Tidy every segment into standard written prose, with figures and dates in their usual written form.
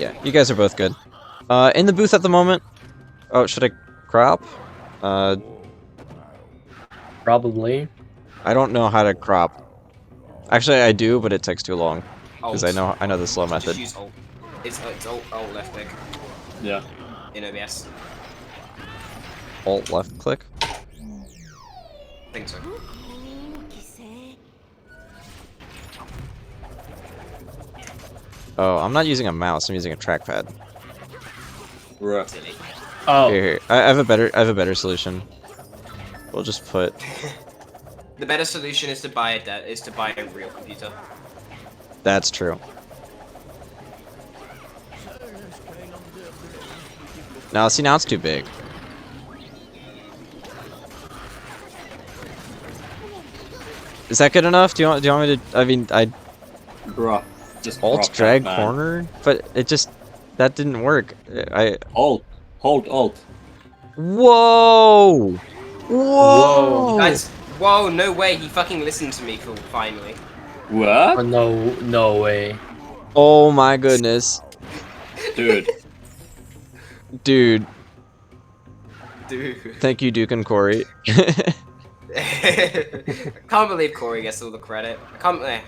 Yeah, you guys are both good. In the booth at the moment. Oh, should I crop? Probably. I don't know how to crop. Actually, I do, but it takes too long because Alt. I know the slow method. Just use alt. It's alt left click Yeah. in OBS. Alt left click. I think so. Oh, I'm not using a mouse. I'm using a trackpad. Right. Silly. Oh, Here. I have a better solution. We'll just put. The better solution is to buy a real computer. That's true. Now, see, now it's too big. Is that good enough? Do you want me to? I mean, I Bruh. Just alt crop drag that, man. corner, but it just that didn't work. Alt. Hold alt. Whoa! Whoa! Guys, whoa, no way, he fucking listened to me finally. What? no way. Oh my goodness, Dude. dude! Dude. Thank you, Duke and Corey. I can't believe Corey gets all the credit. I can't.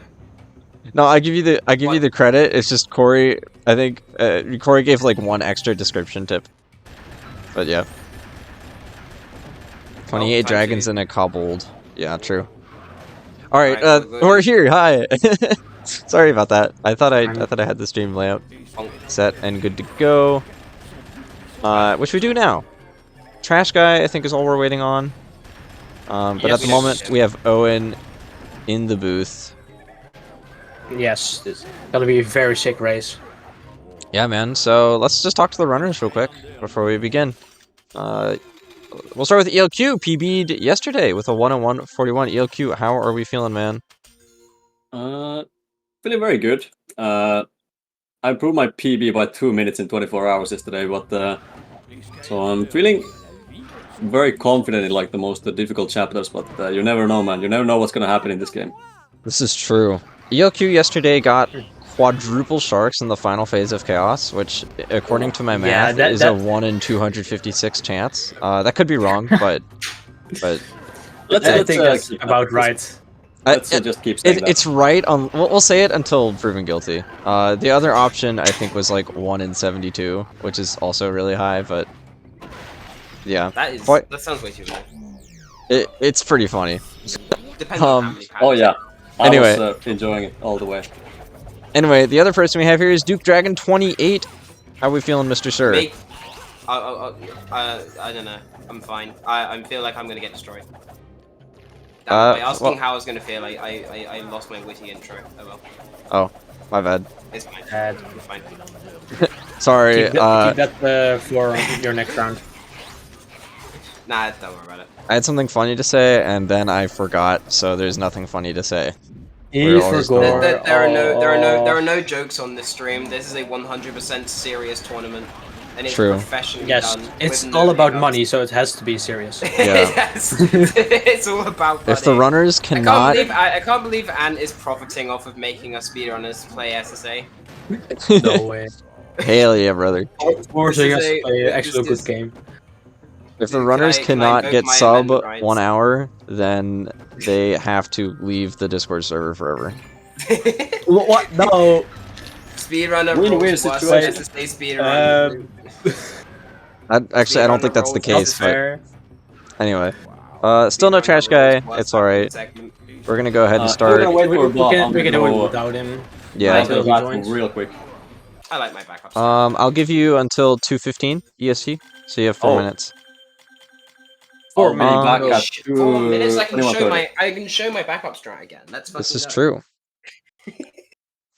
No, I give you the credit. It's just Corey. I think Corey gave like one extra description tip. But yeah. 28 dragons and a kobold. Yeah, true. All right, we're here. Hi. Sorry about that. I thought I had the stream layout set and good to go. Which we do now. Trash guy, I think, is all we're waiting on. But at the moment, we have Owen in the booth. Yes, it's gonna be a very sick race. Yeah, man. So let's just talk to the runners real quick before we begin. We'll start with ELQ. PB'd yesterday with a 1:41 ELQ. How are we feeling, man? Feeling very good. I improved my PB by 2 minutes in 24 hours yesterday, but so I'm feeling very confident in like the most difficult chapters. But you never know, man. You never know what's gonna happen in this game. This is true. ELQ yesterday got quadruple sharks in the final phase of Chaos, which, according to my math, is a 1 in 256 chance. That could be wrong, but I think that's about right. Let's just keep saying that. It's right on. We'll say it until proven guilty. The other option I think was like 1 in 72, which is also really high, but yeah, That sounds way too low. it's pretty funny. Depends on how many Oh yeah. Anyway. I was enjoying it all the way. Anyway, the other person we have here is DukeDragon28. How we feeling, Mr. Sir? Me? I don't know. I'm fine. I feel like I'm gonna get destroyed. By asking well, how I was gonna feel, I lost my witty intro. Oh well. Oh, my bad. It's fine. Bad. It's fine. Sorry. Keep that for your next round. Nah, don't worry about it. I had something funny to say, and then I forgot, so there's nothing funny to say. There are no jokes on this stream. This is a 100% serious tournament, and it's professionally yes, done. it's all about money, so it has to be serious. Yeah. Yes, it's all about money. If the runners cannot... I can't believe Ant is profiting off of making us speedrunners play SSA. No way. Hell yeah, brother. Forcing us to play an actual good game. If the runners cannot get sub 1 hour, then they have to leave the Discord server forever. What? No. Speedrunner Win-win situation. SSA speedrunner. Actually, I don't think that's the case, but anyway. Still no trash guy. It's alright. We're gonna go ahead and start. We can do it without him. Yeah. Real quick. I like my backups. I'll give you until 2:15 EST, so you have 4 minutes. 4 minutes. 4 minutes. I can show my backup strat again. This is true.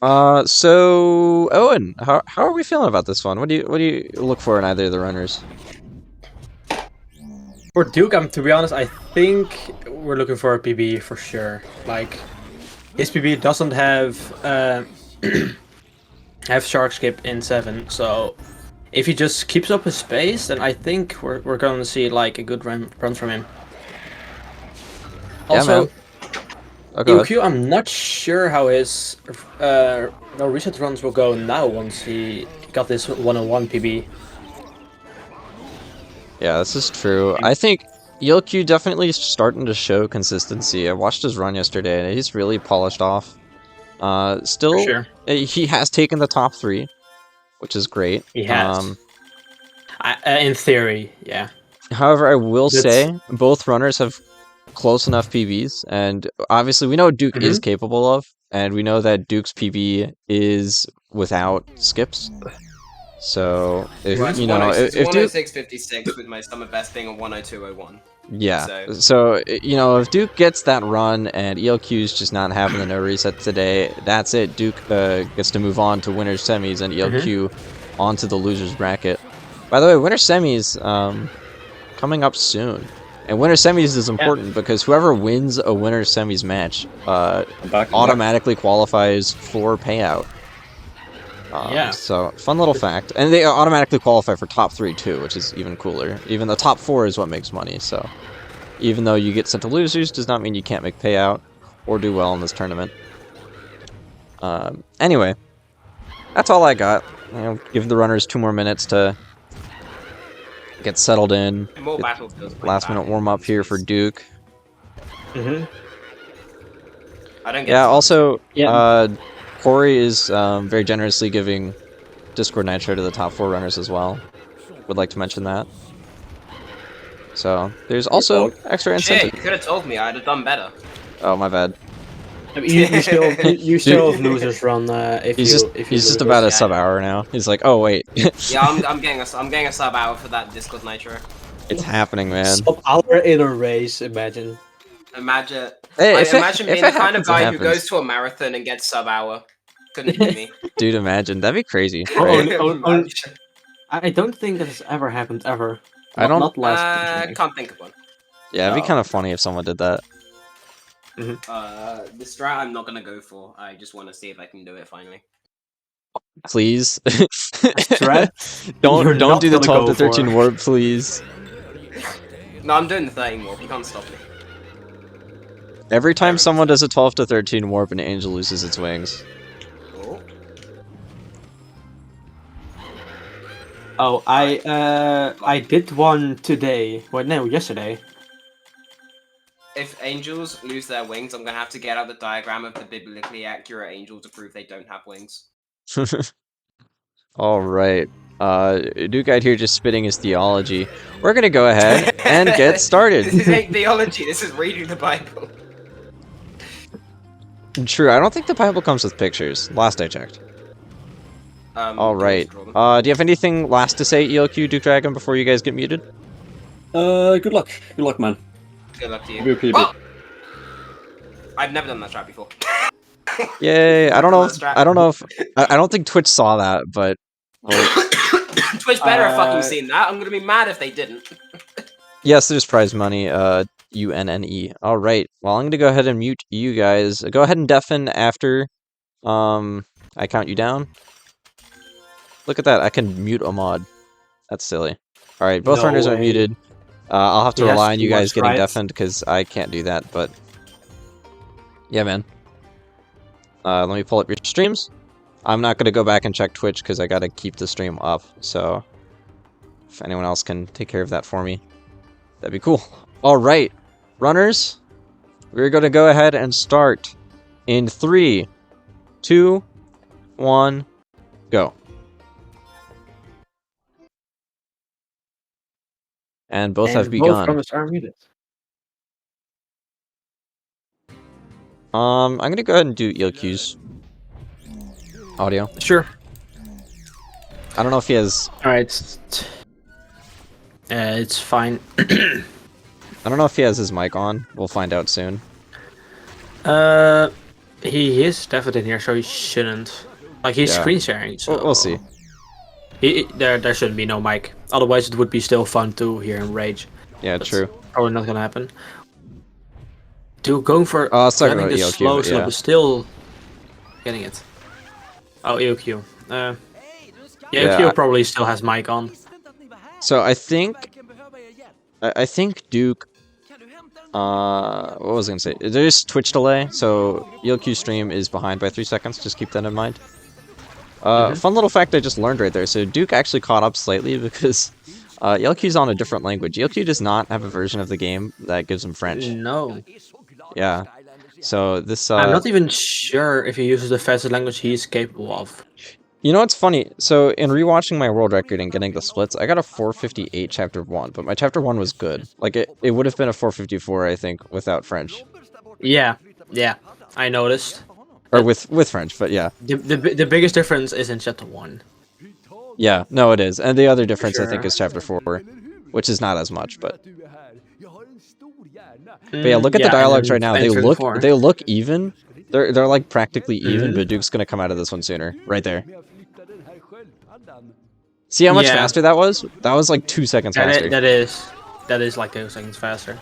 So Owen, how are we feeling about this one? What do you look for in either of the runners? For Duke, to be honest, I think we're looking for a PB for sure. Like, his PB doesn't have have shark skip in 7, so if he just keeps up his pace, then I think we're going to see like a good run from him. Also, ELQ, I'm not sure how his reset runs will go now once he got this 101 PB. Yeah, this is true. I think ELQ definitely is starting to show consistency. I watched his run yesterday, and he's really polished off. Still, sure. He has taken the top 3, which is great. He has. In theory, yeah. However, I will say both runners have close enough PBs, and obviously we know what Duke is capable of, and we know that Duke's PB is without skips. So if you know, if Duke 106.56 with my summer best being a 102.01. Yeah. So you know, if Duke gets that run and ELQ's just not having the no reset today, that's it. Duke gets to move on to winners semis and ELQ onto the losers bracket. By the way, winner semis coming up soon. And winner semis is important because whoever wins a winner semis match automatically qualifies for payout. So, fun little fact. And they automatically qualify for top 3 too, which is even cooler. Even the top 4 is what makes money, so... Even though you get sent to losers, does not mean you can't make payout or do well in this tournament. Anyway, that's all I got. You know, give the runners 2 more minutes to get settled in. Last minute warm up here for Duke. Also, Corey is very generously giving Discord Nitro to the top 4 runners as well. Would like to mention that. So, there's also extra incentive. Shit, you could have told me, I'd have done better. Oh, my bad. I mean, you still have losers run if he's just about a sub hour now. He's like, oh wait. Yeah, I'm getting a sub hour for that Discord Nitro. It's happening, man. Sub hour in a race, imagine. Imagine. Hey, imagine being the kind of guy who goes to a marathon and gets sub hour. Couldn't be me. Dude, imagine. That'd be crazy. Right? I don't think that has ever happened ever. Not last. I can't think of one. Yeah, it'd be kind of funny if someone did that. The strat I'm not gonna go for. I just want to see if I can do it finally. Please. Strat? Don't do the 12 to 13 warp, please. No, I'm doing the 13 warp. You can't stop me. Every time someone does a 12 to 13 warp, an angel loses its wings. Oh, I did one today. Well, no, yesterday. If angels lose their wings, I'm gonna have to get out the diagram of the biblically accurate angel to prove they don't have wings. Alright. Duke out here just spitting his theology. We're gonna go ahead and get started. This ain't theology, this is reading the Bible. True, I don't think the Bible comes with pictures. Last I checked. Alright. Do you have anything last to say, ELQ, Duke Dragon, before you guys get muted? Good luck. Good luck, man. Good luck to you. Oh! I've never done that strat before. Yay! I don't know if I don't think Twitch saw that, but Twitch better have fucking seen that. I'm gonna be mad if they didn't. Yes, there's prize money. UNNE. All right. Well, I'm gonna go ahead and mute you guys. Go ahead and deafen after I count you down. Look at that. I can mute a mod. That's silly. All right. Both runners are muted. I'll have to rely on you guys getting deafened because I can't do that. But yeah, man. Let me pull up your streams. I'm not gonna go back and check Twitch because I gotta keep the stream up. So if anyone else can take care of that for me, that'd be cool. All right, runners, we're gonna go ahead and start in 3, 2, 1, go. And both have begun. Both runners are muted. I'm gonna go ahead and do ELQ's audio. Sure. I don't know if he has. All right. It's fine. I don't know if he has his mic on. We'll find out soon. He is definitely in here, so he shouldn't. Like he's screen sharing. So we'll see. There shouldn't be no mic. Otherwise, it would be still fun to hear him rage. Yeah, That's true. Probably not gonna happen. Dude, going for getting the ELQ, slow slip is still getting it. Oh, ELQ. ELQ probably still has mic on. So I think Duke. What was I gonna say? There's Twitch delay, so ELQ stream is behind by 3 seconds. Just keep that in mind. Fun little fact I just learned right there. So Duke actually caught up slightly because ELQ's on a different language. ELQ does not have a version of the game that gives him French. No. Yeah. So this. I'm not even sure if he uses the fastest language he's capable of. You know what's funny? So in rewatching my world record and getting the splits, I got a 458 chapter 1, but my chapter 1 was good. Like it would have been a 454, I think, without French. Yeah, I noticed. Or with French, but yeah. The biggest difference is in chapter 1. Yeah, no, it is. And the other difference, I think, is chapter 4, which is not as much, but... But yeah, look at the dialogues right now. They look even. They're like practically even, but Duke's gonna come out of this one sooner. Right there. See how much faster that was? That was like 2 seconds faster. That is like 2 seconds faster.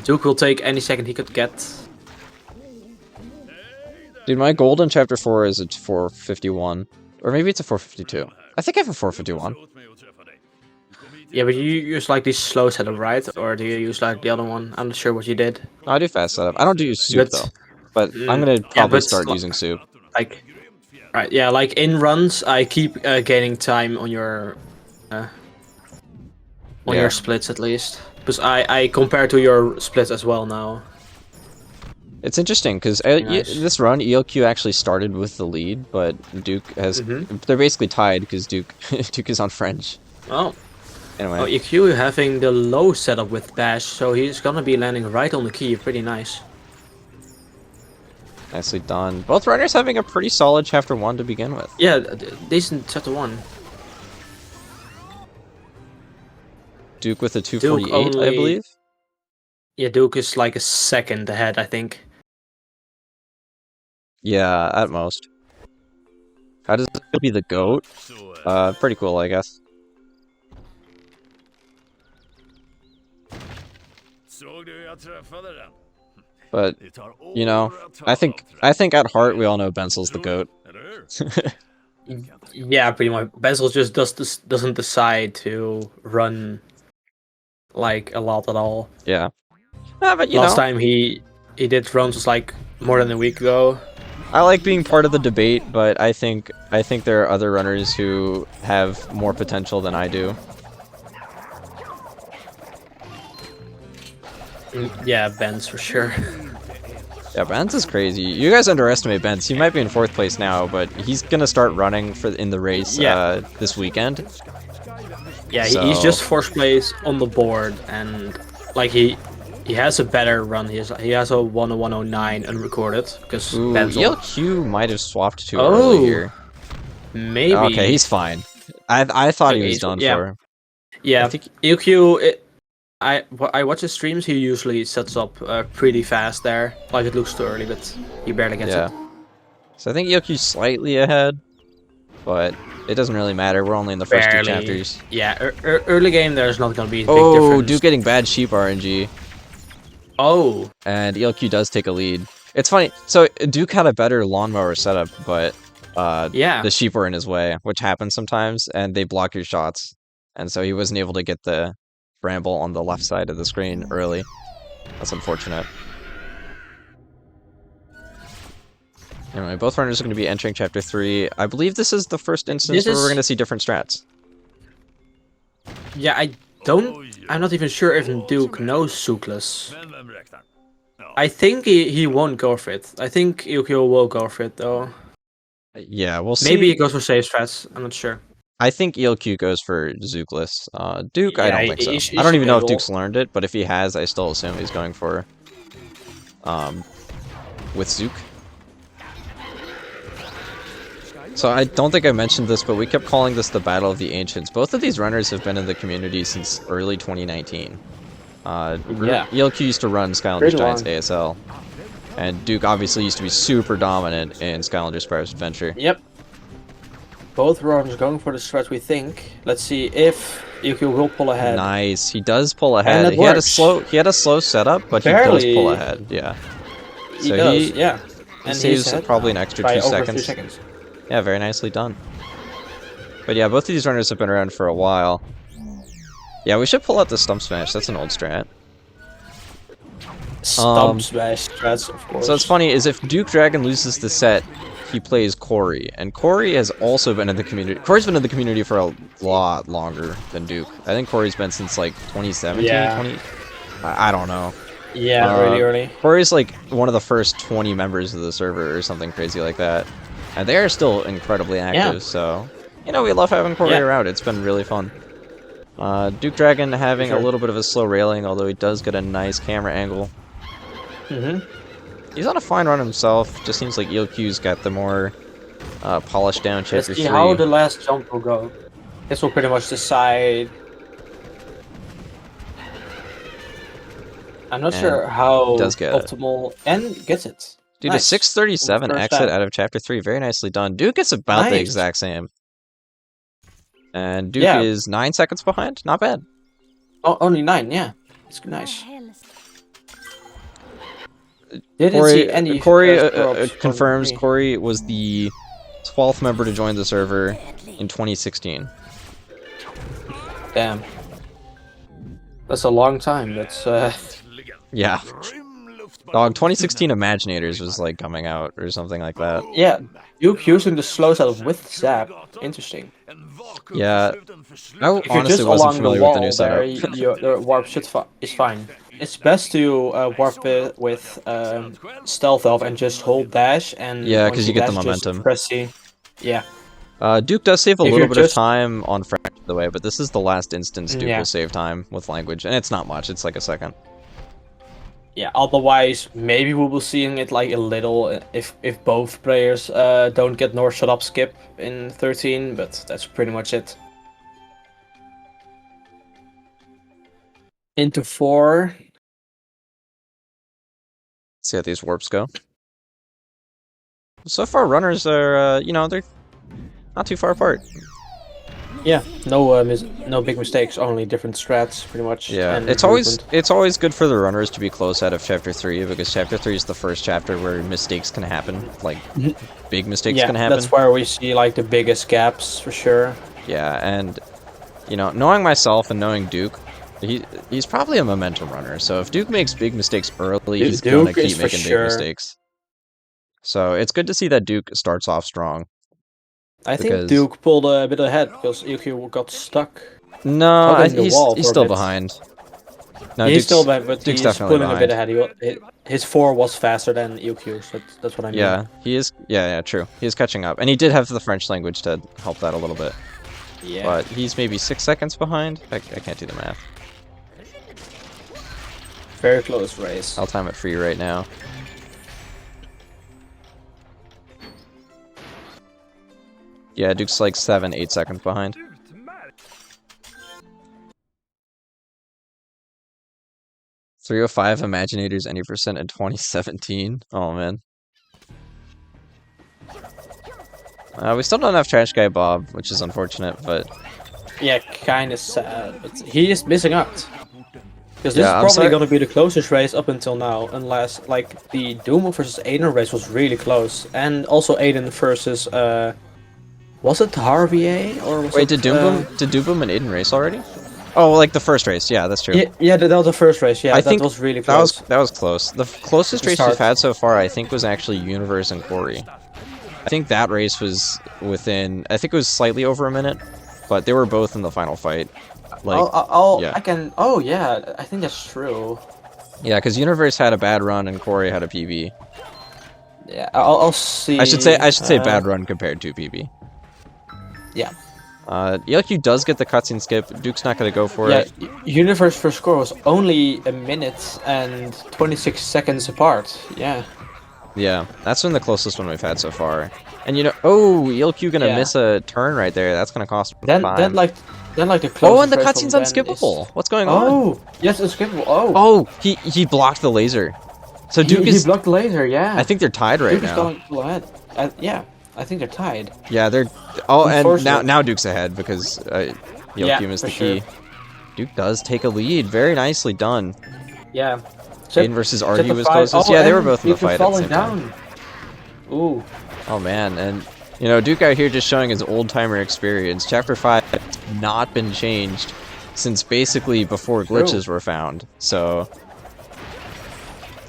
Duke will take any second he could get. Dude, my gold in chapter 4 is a 451. Or maybe it's a 452. I think I have a 451. Yeah, but you use like this slow setup, right? Or do you use like the other one? I'm not sure what you did. No, I do fast setup. I don't do soup though. But I'm gonna probably start using soup. Like, right, yeah, like in runs, I keep gaining time on your your splits at least, because I compare to your splits as well now. It's interesting because this run ELQ actually started with the lead, but Duke has they're basically tied because Duke is on French. Oh. Anyway. Oh, ELQ having the low setup with Bash, so he's gonna be landing right on the key. Pretty nice. Nicely done. Both runners having a pretty solid chapter 1 to begin with. Yeah, decent chapter 1. Duke with a 248, I believe. Yeah, Duke is like a second ahead, I think. Yeah, at most. How does it be the GOAT? Pretty cool, I guess. But you know, I think at heart we all know Benzel's the GOAT. Yeah, pretty much. Benzel just doesn't decide to run like a lot at all. Yeah. But Last time he did runs was like more than a week ago. I like being part of the debate, but I think there are other runners who have more potential than I do. Yeah, Benz for sure. Yeah, Benz is crazy. You guys underestimate Benz. He might be in 4th place now, but he's gonna start running in the race this weekend. Yeah, he's just 4th place on the board, and like he has a better run. He has a 1:1:09 unrecorded because ELQ might have swapped too early here. Maybe. Okay, he's fine. I thought he was done for. Yeah, ELQ. I watch his streams. He usually sets up pretty fast there. Like it looks too early, but he barely gets it. So I think ELQ's slightly ahead, but it doesn't really matter. We're only in the first 2 chapters. Yeah, early game there's not gonna be a big difference. difference. Duke getting bad sheep RNG. Oh. And ELQ does take a lead. It's funny. So Duke had a better lawnmower setup, but the sheep were in his way, which happens sometimes, and they block your shots, and so he wasn't able to get the bramble on the left side of the screen early. That's unfortunate. Anyway, both runners are going to be entering chapter 3. I believe this is the first instance where we're going to see different strats. Yeah, I'm not even sure if Duke knows Sukless. I think he won't go for it. I think ELQ will go for it though. Yeah, we'll see. Maybe he goes for safe strats. I'm not sure. I think ELQ goes for Zookless. Duke, I don't think so. I don't even know if Duke's learned it, but if he has, I still assume he's going for with Zook. So I don't think I mentioned this, but we kept calling this the Battle of the Ancients. Both of these runners have been in the community since early 2019. ELQ used to run Skylanders Giants ASL, and Duke obviously used to be super dominant in Skylanders Sparrows Adventure. Yep. Both runners going for the strat, we think. Let's see if ELQ will pull ahead. Nice, he does pull ahead. He had a slow setup, but he does pull ahead. Yeah. So he saves probably an extra 2 seconds. Yeah, very nicely done. But yeah, both of these runners have been around for a while. Yeah, we should pull out the Stump Smash. That's an old strat. Stump smash strats, of course. So what's funny is if Duke Dragon loses the set, he plays Kori, and Kori has also been in the community. Kori's been in the community for a lot longer than Duke. I think Kori's been since like 2017, Yeah. 20. I don't know. Yeah, really early. Kori's like one of the first 20 members of the server or something crazy like that, and they are still incredibly active. Yeah. So you know we love having Kori around. It's been really fun. Duke Dragon having a little bit of a slow railing, although he does get a nice camera angle. He's on a fine run himself. Just seems like ELQ's got the more polished down chapter 3. Let's see how the last jump will go. This will pretty much decide. I'm not sure how does get optimal and gets it. Dude, Nice. a 637 First exit time. out of chapter 3. Very nicely done. Duke is about the Nice. exact same. And Duke Yeah. is 9 seconds behind. Not bad. Oh, only 9, yeah. It's nice. Didn't see any. Kori screw-ups from confirms me. Kori was the 12th member to join the server in 2016. Damn. That's a long time. That's Yeah. Dog, 2016 Imaginators was like coming out or something like that. yeah. Duke using the slow setup with Zap. Interesting. Yeah. I If you're honestly just wasn't along the familiar with wall the new there, setup. the warp is fine. It's best to warp it with stealth elf and just hold dash and Yeah, once 'cause you get the dash, just momentum. Press C. Yeah. Duke does save a If little you're bit of just- time on Fracture, by the way, but this is the last instance Duke Yeah. will save time with language, and it's not much. It's like a second. Yeah. Otherwise, maybe we will see it like a little if both players don't get North shut up skip in 13, but that's pretty much it. Into 4. See how these warps go. So far, runners are, you know, they're not too far apart. Yeah, no big mistakes, only different strats, pretty much. Yeah, and it's always movement. good for the runners to be close out of Chapter 3, because Chapter 3 is the first chapter where mistakes can happen, like, big mistakes Yeah, can happen. that's where we see like the biggest gaps for sure. Yeah, and, you know, knowing myself and knowing Duke, he's probably a momentum runner, so if Duke makes big mistakes early, he's gonna Duke is keep for making big sure. mistakes. So it's good to see that Duke starts off strong. I think Because- Duke pulled a bit ahead because ELQ got stuck. No, Hugging the wall he's for a still bit. behind. No, He's Duke's- still behind, but Duke's he's definitely pulling a bit behind. ahead. His 4 was faster than ELQ, so that's what I mean. Yeah, he is. Yeah, true. He is catching up, and he did have the French language to help that a little bit. Yeah. But he's maybe 6 seconds behind. I can't do the math. Very close race. I'll time it for you right now. Yeah, Duke's like 7-8 seconds behind. .305 Imaginators any percent in 2017. Oh man. We still don't have Trash Guy Bob, which is unfortunate, but Yeah, kind of sad, but he is missing out. Because this Yeah, I'm is probably sorry- going to be the closest race up until now, unless like the Doom versus Aiden race was really close, and also Aiden versus was it Harvey or was wait, it, did Doomboom and Aiden race already? Oh, like the first race. Yeah, that's true. Yeah, that was the first race. Yeah, I that think was really That close. was close. The closest The race start. we've had so far, I think, was actually Universe and Kori. I think that race was within. I think it was slightly over a minute, but they were both in the final fight. Like, yeah. I can. Oh yeah, I think that's true. yeah, because Universe had a bad run and Kori had a PB. Yeah, I'll see. I should say bad run compared to PB. Yeah. ELQ does get the cutscene skip. Duke's not going to go for Yeah, it. Universe first score was only a minute and 26 seconds apart. Yeah. Yeah, that's been the closest one we've had so far. And you know, oh, ELQ gonna Yeah. miss a turn right there. That's gonna cost Then time. like the closest. Oh, and the race from cutscene's then unskippable. is- What's going on? Oh, yes, unskippable. Oh, Oh, he blocked the laser. So Duke he is. blocked laser. Yeah. I think they're tied right Duke is now. going full ahead. Yeah, I think they're tied. Yeah, they're. Oh, and Unfortunate. now Duke's ahead because ELQ Yeah, missed for the key. sure. Duke does take a lead. Very nicely done. Yeah. Aiden versus Argy the was fight- closest. oh, Yeah, they were and both in the Duke is fight at the falling same time. down. Ooh. Oh man, and you know, Duke out here just showing his old timer experience. Chapter 5 has not been changed since basically before glitches were found. So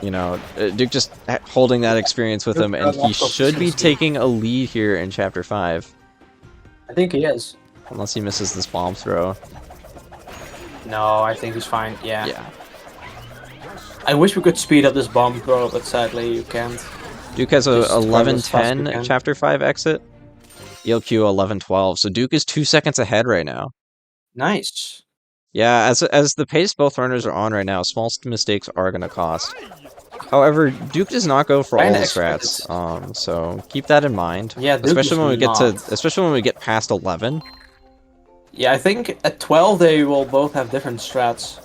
you know, Duke just holding that experience with him, and he should be taking a lead here in Chapter 5. I think he is. Unless he misses this bomb throw. No, I think he's fine. Yeah. Yeah. I wish we could speed up this bomb throw, but sadly you can't. Duke has a Just run as fast as you 11:10 can. Chapter 5 exit. ELQ 11:12. So Duke is 2 seconds ahead right now. Nice. Yeah, as the pace both runners are on right now, small mistakes are going to cost. However, Duke does not go for all the strats, so keep that in mind. Yeah, Duke especially when we get not. especially when we get past 11. Yeah, I think at 12 they will both have different strats.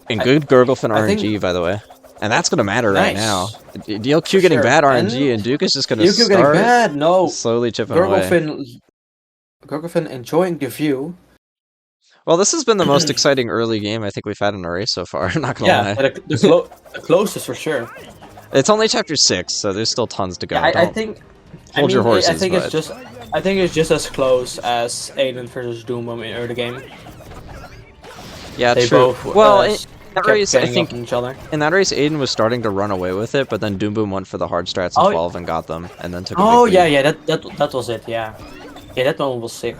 And good Gurglefin I think- RNG, by the way. And that's going to matter right now. Nice. DLQ getting Sure, bad RNG, and and Duke is just going to You keep getting start bad. No. slowly chipping away. Gurglefin enjoying the view. Well, this has been the most exciting early game I think we've had in a race so far, not going to Yeah, lie. the closest for sure. It's only Chapter 6, so there's still tons to go. Yeah, I Don't think. hold your horses, I think but... I think it's just as close as Aiden versus Doomboom in early game. Yeah, They true. both. Well, in that kept race, I getting think up on each other. in that race, Aiden was starting to run away with it, but then Doom Boom went for the hard strats in Oh, 12 and got them, and then took a Oh big yeah, lead. yeah, that was it. Yeah, yeah, that one was sick.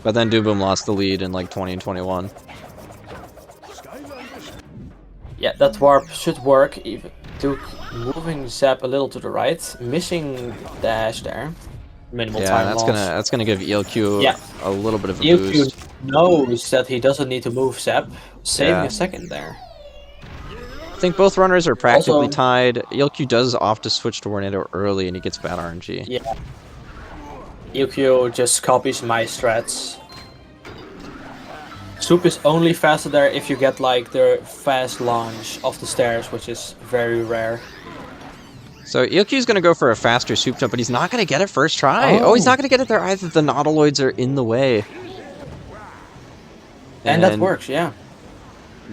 But then Doom Boom lost the lead in like 20 and 21. Yeah, that warp should work. Even Duke moving Zap a little to the right, missing dash there. Minimal Yeah, time that's loss. gonna give ELQ Yeah. a little bit of a ELQ boost. knows that he doesn't need to move Zap, saving Yeah. a second there. I think both runners are practically Also- tied. ELQ does opt to switch to Tornado early, and he gets bad RNG. Yeah. ELQ just copies my strats. Soup is only faster there if you get like the fast launch off the stairs, which is very rare. So ELQ's gonna go for a faster soup jump, but he's not gonna get it first try. Oh, he's not gonna get it there either. The Nautiloids are in the way. And that works, yeah.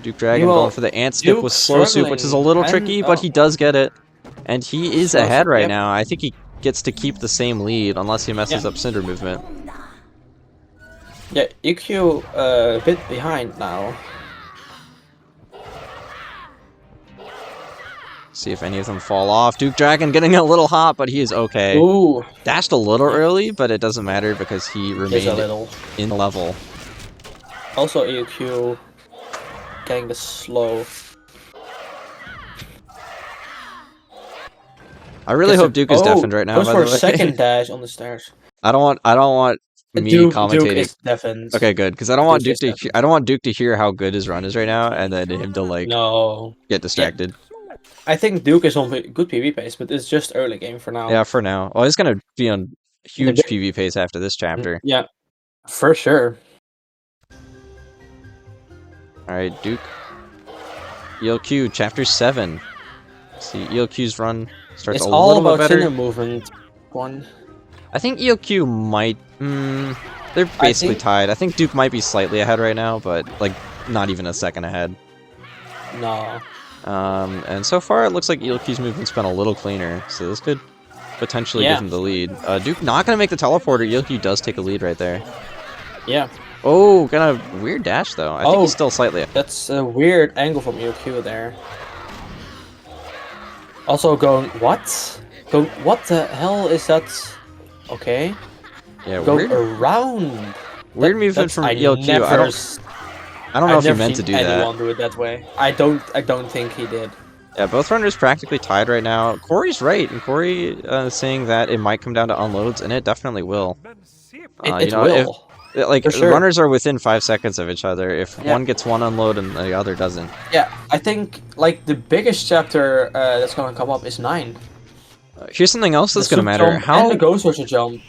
DukeDragon Meanwhile, going for the ant skip Duke with slow soup, which is a little struggling, tricky, and- but oh. he does get it. And he is Slow ahead soup, right yep. now. I think he gets to keep the same lead, unless he messes Yeah. up Cinder movement. Yeah, EQ a bit behind now. See if any of them fall off. DukeDragon getting a little hot, but he is okay. Ooh, Dashed a little early, but it doesn't matter because he is a remained little. in level. Also EQ getting the slow. I really hope Duke is deafened right now, Goes by for the a way. second dash on the stairs. I don't want me Duke commentating. is deafened. Okay, good, because I don't want Duke Duke to. is I don't want Duke to hear how good his run is right now, and then him to like No. get distracted. I think Duke is on good PV pace, but it's just early game for now. Yeah, for now. Well, he's gonna be on huge big- PV pace after this chapter. Yeah, for sure. All right, Duke. ELQ chapter 7. See, ELQ's run starts It's a all little bit about better. Cinder movement. One. I think ELQ might. They're basically think- tied. I think Duke might be slightly ahead right now, but like not even a second ahead. No. And so far it looks like ELQ's movement's been a little cleaner, so this could potentially Yeah. give him the lead. Duke not gonna make the teleporter. ELQ does take a lead right there. Yeah, Oh, kind of weird dash though. I think Oh. he's still slightly. that's a weird angle from EQ there. Also going, what? What the hell is that? Okay. Yeah, Go weird. around. Weird movement from ELQ. I don't know if he meant to do anyone that. do it that way. I don't think he did. Yeah, both runners practically tied right now. Corey's right, and Corey is saying that it might come down to unloads, and it definitely will. It will. Like For sure. runners are within 5 seconds of each other. If Yeah. one gets one unload and the other doesn't. Yeah, I think like the biggest chapter that's gonna come up is 9. Here's something else that's The gonna soup matter. jump How? and the Ghost Rusher jump.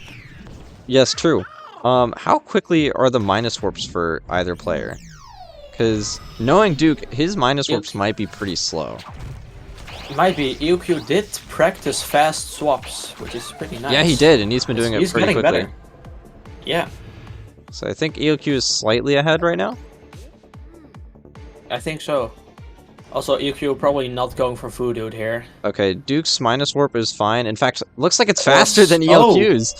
Yes, true. How quickly are the minus warps for either player? Because knowing Duke, his minus warps might be pretty slow. Might be. EQ did practice fast swaps, which is pretty nice. Yeah, he did, and he's been doing it He's pretty getting quickly. better. Yeah, So I think ELQ is slightly ahead right now. I think so. Also, EQ probably not going for Voodoo here. Okay, Duke's minus warp is fine. In fact, looks like it's faster than Oh. ELQ's.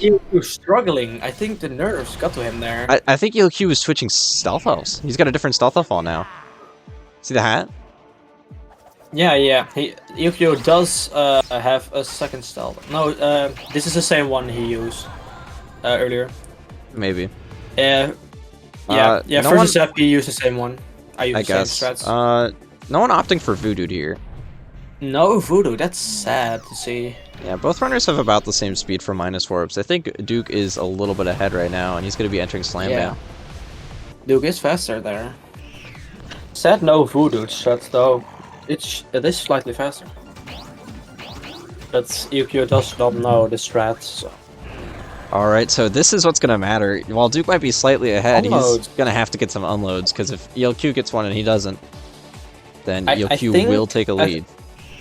EQ struggling. I think the nerves got to him there. I think ELQ is switching stealth elves. He's got a different stealth elf on now. See the hat? Yeah. ELQ does have a second stealth. No, this is the same one he used earlier. Maybe. Yeah. No First one- step he used the same one. I used I the guess. same strats. No one opting for Voodoo here. No voodoo. That's sad to see. Yeah, both runners have about the same speed for minus warps. I think Duke is a little bit ahead right now, and he's going to be entering Slam Bam. Duke is faster there. Sad no voodoo strat though. It is slightly faster. But ELQ does not know the strats. So. Alright, so this is what's going to matter. While Duke might be slightly ahead, Unloads. he's going to have to get some unloads, because if ELQ gets one and he doesn't, then I ELQ think- will take a lead.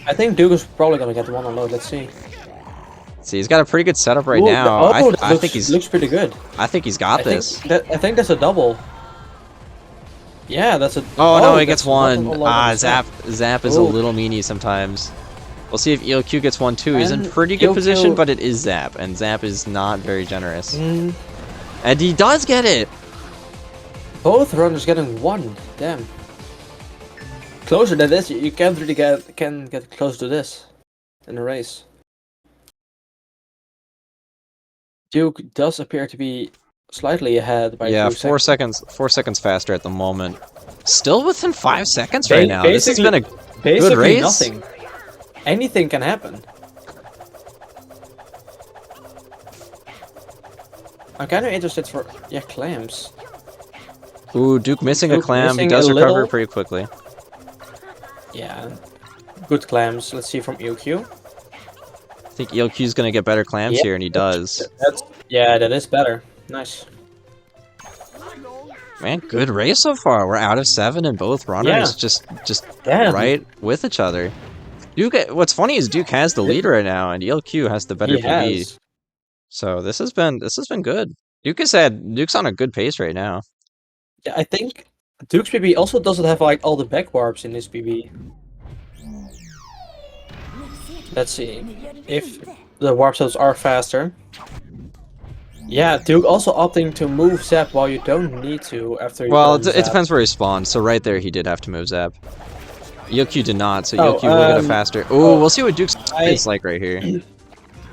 I think Duke is probably gonna get one unload. Let's see. See, he's got a pretty good setup right Ooh, now. that I think he's looks pretty good. I think he's got this. I think that's a double. Yeah, that's a. Oh no, he that's gets one. not a lot of Zap is a Ooh. little meanie sometimes. We'll see if ELQ gets one too. He's in And pretty good ELQ position, but it is Zap, and Zap is not very generous. Mm, And he does get it! both runners getting one. Damn. Closer than this, you can't really get close to this in a race. Duke does appear to be slightly ahead by Yeah, 4 4 seconds faster at the moment. Still within 5 seconds right now. This has been a Basically race. nothing. Anything can happen. I'm kind of interested for clams. Ooh, Duke missing a Duke clam. He missing does a recover little. pretty quickly. Yeah, good clams. Let's see from ELQ. I think ELQ's gonna get better clams Yeah, here, and he does. That is better. Nice. Man, good race so far. We're out of 7, and both runners just Damn. right with each other. Duke. What's funny is Duke has the lead right now, and ELQ has the better He PB. has. So this has been good. Duke's on a good pace right now. Yeah, I think Duke's PB also doesn't have like all the back warps in his PB. Let's see if the warp cells are faster. Yeah, Duke also opting to move Zap while you don't need to after. Well, it depends where he spawned. So right there, he did have to move Zap. ELQ did not, so ELQ will get a faster. Oh, we'll see what Duke's is like right here.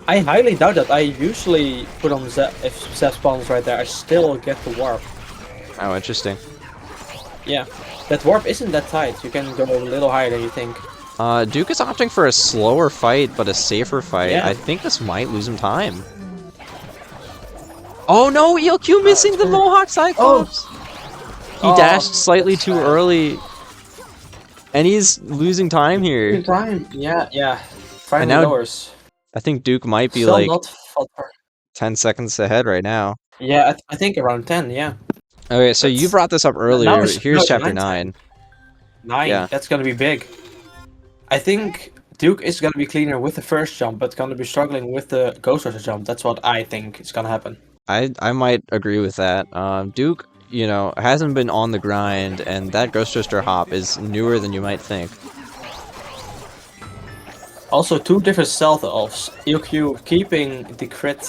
I highly doubt that. I usually put on Zap if Zap spawns right there. I still get the warp. Oh, interesting. Yeah, that warp isn't that tight. You can go a little higher than you think. Duke is opting for a slower fight, but a safer fight. Yeah. I think this might lose him time. Oh no, ELQ missing the Mohawk Cyclops! He dashed slightly too early. And he's losing time here. Time. Yeah. Finally now- lowers. I think Duke might be Still like not fought for. 10 seconds ahead right now. Yeah, I think around 10. Yeah. Okay, so you brought this up earlier. Now it's- Here's no, chapter 9. 9. 9. Yeah. That's gonna be big. I think Duke is gonna be cleaner with the first jump, but gonna be struggling with the Ghost Rider jump. That's what I think is gonna happen. I might agree with that. Duke, hasn't been on the grind, and that Ghost Rider hop is newer than you might think. Also, 2 different stealth elves. ELQ keeping the crit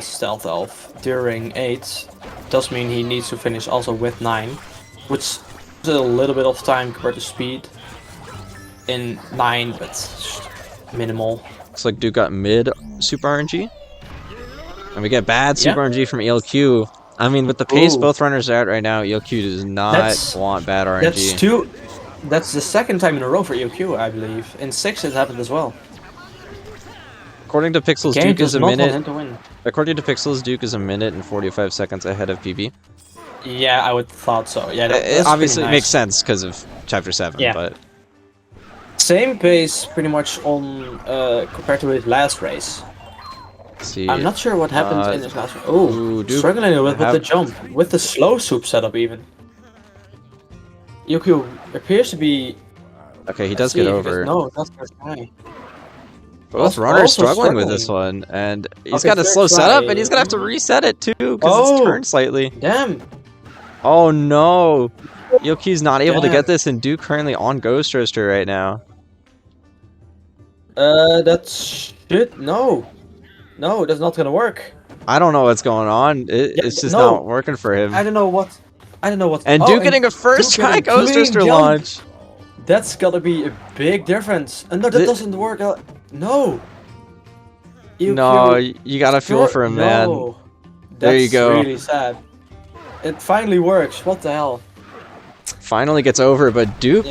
stealth elf during 8 does mean he needs to finish also with 9, which is a little bit of time compared to speed in 9, but minimal. Looks like Duke got mid Super RNG. And we get bad Super RNG from ELQ. I mean, with the pace Ooh. both runners are at right now, ELQ does not want bad RNG. That's the second time in a row for ELQ, I believe. In 6 it happened as well. According to Pixels, Game Duke is does a not want minute. him to win. According to Pixels, Duke is a minute and 45 seconds ahead of PB. Yeah, I would thought so. Yeah, It obviously makes sense because of Chapter 7, Yeah. but Same pace pretty much on compared to his last race. let's see. I'm not sure what happened in his last race. Oh, ooh, Duke struggling with have- the jump, with the slow soup setup even. ELQ appears to be. Okay, he does get over. No, that's first try. Both runners struggling with this one, and he's Okay, got a third slow setup, try. and he's gonna have to reset it too because it's turned slightly. Damn. Oh no! ELQ's not able to Damn. get this, and Duke currently on Ghost Roaster right now. That's shit. No, that's not gonna work. I don't know what's going on. It's just no. not working for him. I don't know what. And Duke getting a first Duke try getting a Ghost clean Roaster jump. launch. That's gotta be a big difference. And no, that doesn't work out. No. No, you gotta feel for him, man. No. There you go. That's really sad. It finally works. What the hell? Finally gets over, but Duke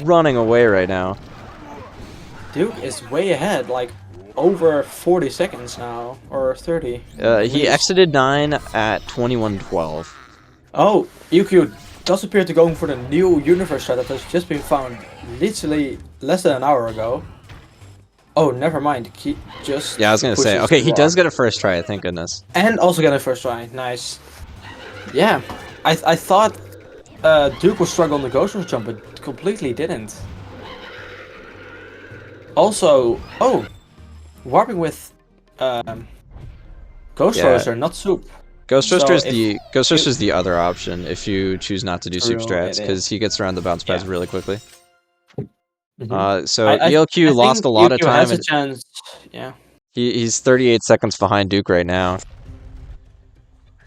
running away right now. Duke is way ahead, like over 40 seconds now, or 30. He exited 9 at 21:12. Oh, ELQ does appear to going for the new universe strat that has just been found literally less than an hour ago. Oh, never mind. He just Yeah, I was gonna say. pushes Okay, the he does rock. get a first try. Thank goodness. And also get a first try. Nice. Yeah, I thought Duke would struggle on the Ghost Rush jump, but completely didn't. Also, oh, warping with Ghost Roaster, not Soup. Ghost So Roaster's if Ghost Roaster's the other option if you choose not to do soup True, strats, it because he gets around the bounce pads Yeah. really quickly. Mhm. So I ELQ lost think a lot of ELQ time, has a and chance. Yeah. he's 38 seconds behind Duke right now.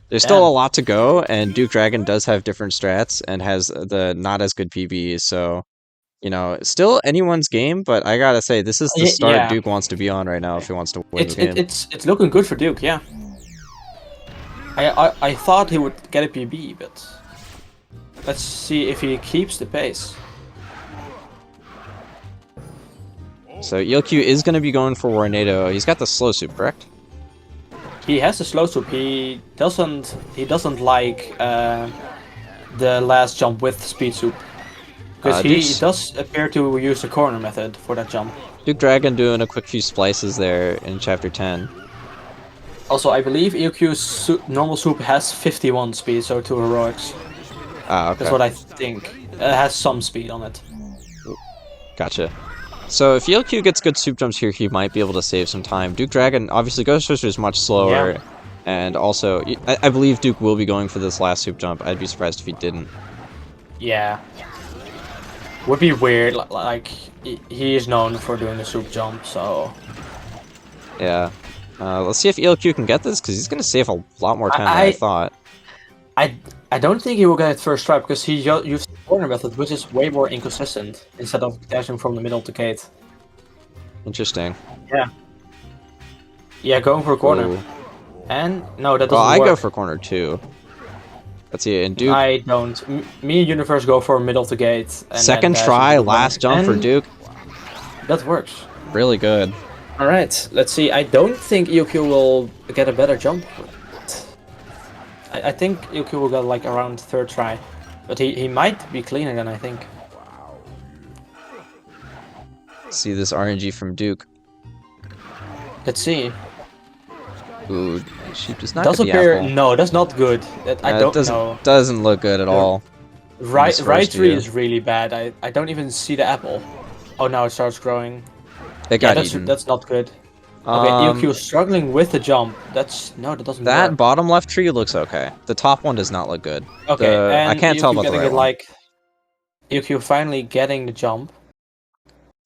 There's still Damn. a lot to go, and Duke Dragon does have different strats and has the not as good PBs, so you know, still anyone's game. But I gotta say, this is the start Yeah. Duke wants to be on right now if he wants to win It's the game. it's looking good for Duke. Yeah. I thought he would get a PB, but let's see if he keeps the pace. So ELQ is going to be going for Tornado. He's got the slow soup, correct? He has the slow soup. He doesn't like the last jump with speed soup because he Duke's- does appear to use the corner method for that jump. Duke Dragon doing a quick few splices there in Chapter 10. Also, I believe ELQ's normal soup has 51 speed, so 2 heroics. Ah, okay. That's what I think. It has some speed on it. Gotcha. So if ELQ gets good soup jumps here, he might be able to save some time. Duke Dragon, obviously Ghost Roaster is much slower, Yeah. and also, I believe Duke will be going for this last soup jump. I'd be surprised if he didn't. Yeah. Would be weird, like, he is known for doing the soup jump, so... Yeah. Let's see if ELQ can get this, because he's going to save a lot more time than I thought. I don't think he will get it first try, because he used the corner method, which is way more inconsistent, instead of dashing from the middle to Kate. Interesting. Yeah. Yeah, going for a corner. Ooh. And, no, that doesn't Well, I work. go for corner too. Let's see, and Duke... I don't. Me and Universe go for middle to Gate. And Second then dash try, into the last corner. jump for And Duke. That works. Really good. Alright, let's see. I don't think ELQ will get a better jump. I think ELQ will get like around third try. But he might be cleaner than I think. See this RNG from Duke. Let's see. Ooh, Sheep does not Does get the appear... apple. No, that's not good. I don't doesn't, know. Doesn't look good at all. Right, this right first tree view. is really bad. I don't even see the apple. Oh, now it starts growing. It Yeah, got eaten. that's not good. Okay, ELQ is struggling with the jump. That doesn't That work. bottom left tree looks okay. The top one does not look good. Okay, and I can't tell ELQ about the getting right it, one. like ELQ finally getting the jump.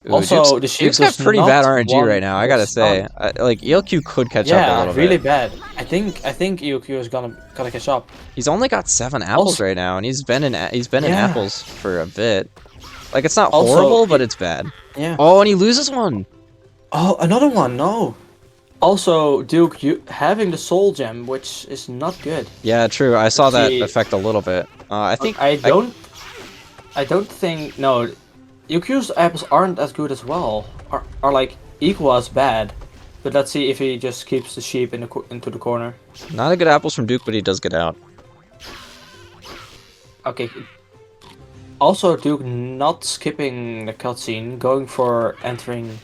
Ooh, Also, Duke's, the sheep Duke's got does pretty not bad RNG want right now. I gotta the say, stunt. like ELQ could catch up a Yeah, little really bit. bad. I think ELQ is gonna catch up. He's only got 7 apples Also- right now, and he's been in Yeah. apples for a bit. Like it's not Also, horrible, but it's bad. Yeah. Oh, and he loses one. Oh, another one. No. Also, Duke, you having the soul gem, which is not good. Yeah, true. I saw that See- effect a little bit. I think I don't think no. ELQ's apples aren't as good as well. Are like equal as bad. But let's see if he just keeps the sheep into the corner. not a good apples from Duke, but he does get out. Okay. Also, Duke not skipping the cutscene, going for entering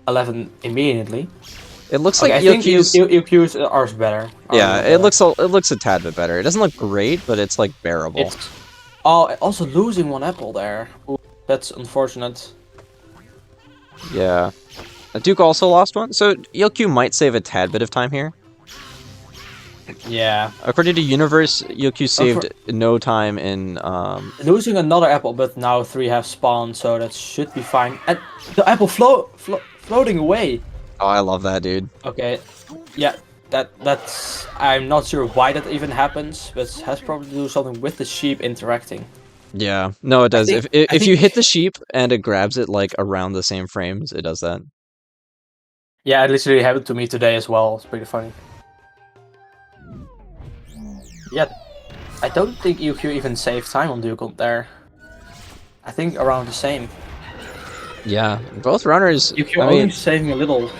11 immediately. It looks Okay, like I think ELQ's. ELQ's are better. Yeah, it looks a tad bit better. It doesn't look great, but it's like bearable. It's also losing one apple there. Ooh, that's unfortunate. Yeah. Duke also lost one, so ELQ might save a tad bit of time here. Yeah. According to Universe, ELQ saved no time in. Losing another apple, but now 3 have spawned, so that should be fine. And the apple floating away. Oh, I love that, dude. Okay. Yeah, that's... I'm not sure why that even happens, but it has probably to do something with the sheep interacting. Yeah, no, it does. think- If I you hit think- the sheep and it grabs it like around the same frames, it does that. Yeah, it literally happened to me today as well. It's pretty funny. Yeah, I don't think ELQ even saved time on Duke there. I think around the same. Yeah, both runners. ELQ I only mean, saving a little.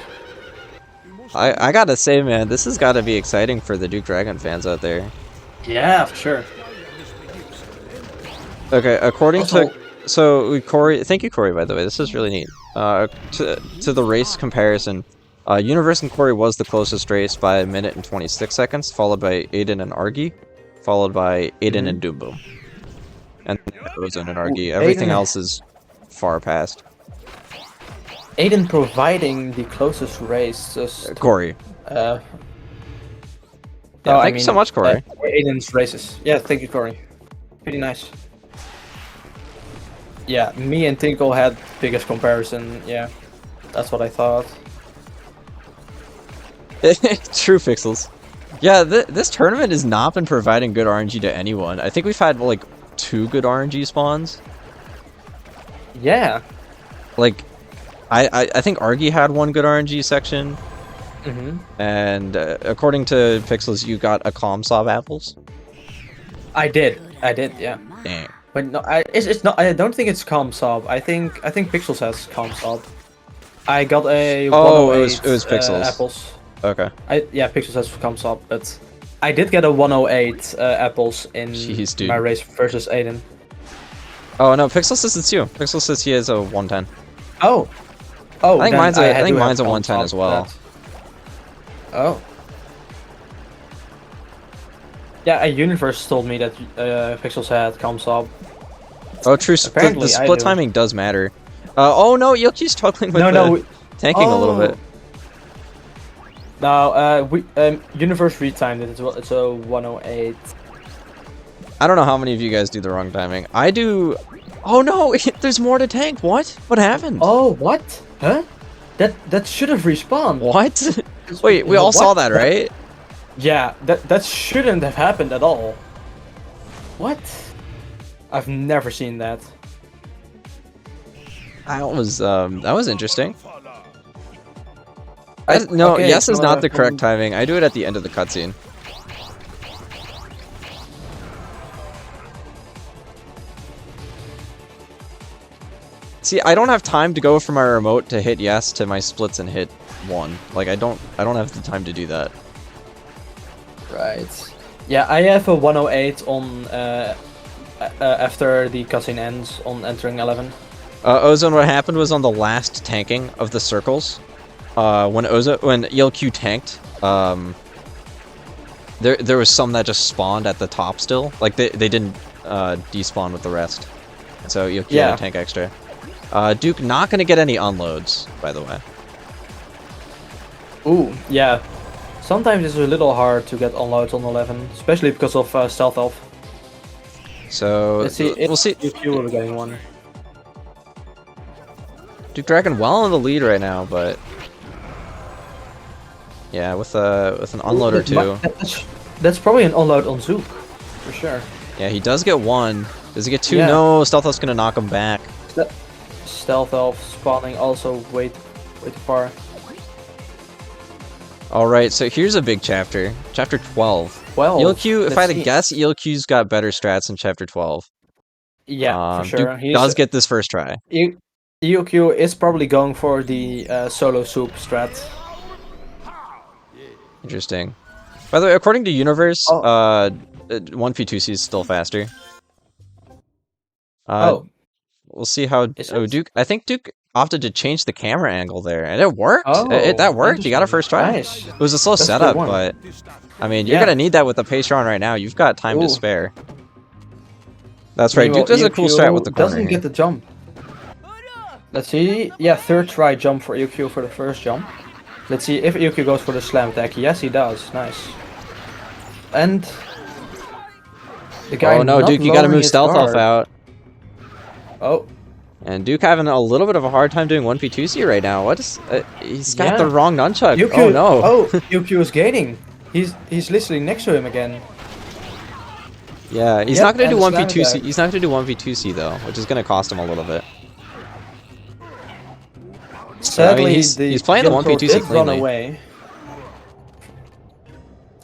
I gotta say, man, this has got to be exciting for the Duke Dragon fans out there. Yeah, for sure. Okay, according Also- to so Corey, thank you, Corey. By the way, this is really neat. To the race comparison, Universe and Corey was the closest race by 1 minute and 26 seconds, followed by Aiden and Argy, followed by Aiden and Dumbo, and Ozone and Argy. Everything Aiden- else is far past. Aiden providing the closest race. Just, Corey. uh, Yeah, no, I thank you so mean, much, Corey. Aiden's races. Yeah, thank you, Corey. Pretty nice. Yeah, me and Tinkle had biggest comparison. Yeah, that's what I thought. True Pixels. Yeah, this tournament has not been providing good RNG to anyone. I think we've had like 2 good RNG spawns. Yeah. Like, I think Argy had 1 good RNG section, and according to Pixels, you got a calm sob apples. I did, yeah. Dang. But no, it's not. I don't think it's calm sob. I think Pixels has calm sob. I got a Oh, it 108, was Pixels. apples. Okay. Yeah, Pixels has calm sob, but I did get a 108 apples in Jeez, dude. my race versus Aiden. Oh no, Pixel says it's you. Pixel says he has a 110. Oh, I think then mine's had to have mine's a calm 110 sob as for well. that. Oh. Yeah, a Universe told me that Pixels had calm sob. Oh, true. Apparently, The I split do. timing does matter. Oh no, Yoki's struggling with tanking a little Oh. bit. No, Universe retimed it. It's a 108. I don't know how many of you guys do the wrong timing. I do. Oh no, there's more to tank. What? What happened? Oh, what? Huh? That should have respawned. What? Wait, we all What? saw that, right? Yeah, that shouldn't have happened at all. What? I've never seen that. That was interesting. No, Okay, yes is so, not the correct timing. I do it at the end of the cutscene. See, I don't have time to go from my remote to hit yes to my splits and hit 1. Like I don't have the time to do that. Right. Yeah, I have a 108 on after the cutscene ends on entering 11. Ozone, what happened was on the last tanking of the circles, when ELQ tanked, there was some that just spawned at the top still. Like they didn't despawn with the rest. So ELQ had to tank extra. Duke not gonna get any unloads, by the way. Ooh, yeah. Sometimes it's a little hard to get unloads on 11, especially because of stealth elf. So Let's see. we'll see. If you will be getting one. Duke Dragon well in the lead right now, but yeah, with an unload or 2. That's probably an unload on Zook, for sure. Yeah, he does get 1. Does he get 2? Yeah. No, Stealth Elf's gonna knock him back. Stealth elf spawning also way too far. Alright, so here's a big chapter. Chapter 12. Well, ELQ, if I had to see. guess, ELQ's got better strats in Chapter 12. Yeah, for sure. Duke does get this first try. ELQ is probably going for the solo soup strat. Interesting. By the way, according to Universe, Oh. 1P2C is still faster. Oh, We'll see how... Is Oh, it? Duke... I think Duke opted to change the camera angle there, and it worked! Oh, That worked! You got a first try! nice. It was a slow That's a good setup, one. but... I mean, you're Yeah. gonna need that with the pace you're on right now. You've got time to Ooh. spare. That's right, Meanwhile, Duke does a cool strat with the corner doesn't here. get the jump. Let's see. Yeah, third try jump for ELQ for the first jump. Let's see if ELQ goes for the slam attack. Yes, he does. Nice. And the guy. Oh no, not Duke, you gotta lowering move his Stealth Elf guard. out. Oh, And Duke having a little bit of a hard time doing 1P2C right now. What is... he's got Yeah. the wrong nunchuck. ELQ. Oh no. Oh, ELQ is gaining. He's literally next to him again. Yeah, he's Yep, not gonna do and the 1v2C. slammer He's not gonna do 1v2C though, which is gonna cost him a little bit. Sadly, he's playing the jump throw 1v2C did run cleanly. away.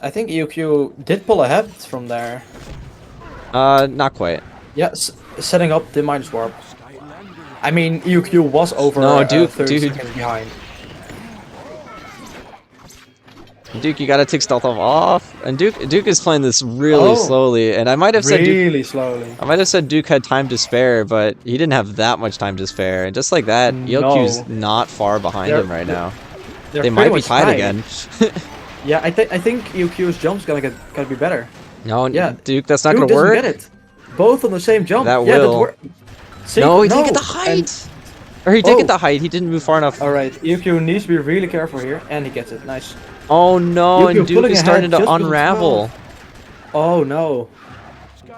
I think ELQ did pull ahead from there. Not quite. Yeah, setting up the minus warp. I mean, ELQ was over No, Duke, 30 dude. seconds behind. Duke, you gotta take stealth off. And Duke is playing this really slowly, and I might have said Really slowly. I might have said Duke had time to spare, but he didn't have that much time to spare. And just like that, ELQ's not far behind him right now. They might be tied again. Yeah, I think ELQ's jump's gonna be better. No, Yeah. Duke, that's not Duke gonna doesn't work. get it. Both on the same jump. That yeah, will. See? No, he didn't get the height. Or he did get the height. He didn't move far enough. All right, ELQ needs to be really careful here, and he gets it. Nice. Oh no, ELQ and Duke pulling is ahead starting to just with the unravel. 12. Oh no.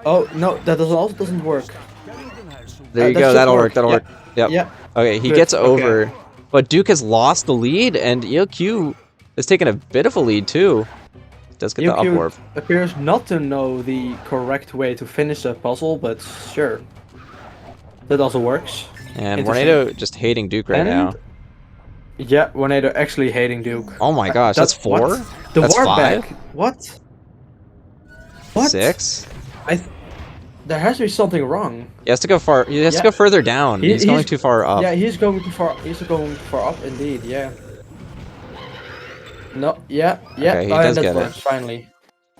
Oh no, that also doesn't work. There you that go. should That'll work. work. That'll work. Yep. Yeah. Okay, he Good. gets Okay. over, but Duke has lost the lead, and ELQ is taking a bit of a lead too. Does get the ELQ upwarp. appears not to know the correct way to finish the puzzle, but sure. That also works. And Interesting. Tornado just hating Duke right And- now. Yeah, Tornado actually hating Duke. Oh my gosh, that's 4? What? The That's warp 5? back. What? What? 6? There has to be something wrong. He has to go far. He has to Yeah. go further down. He's going too far up. Yeah, he's going too far. He's going far up indeed. Yeah. No. Yeah. Yeah. Okay, he does that get it. works, finally.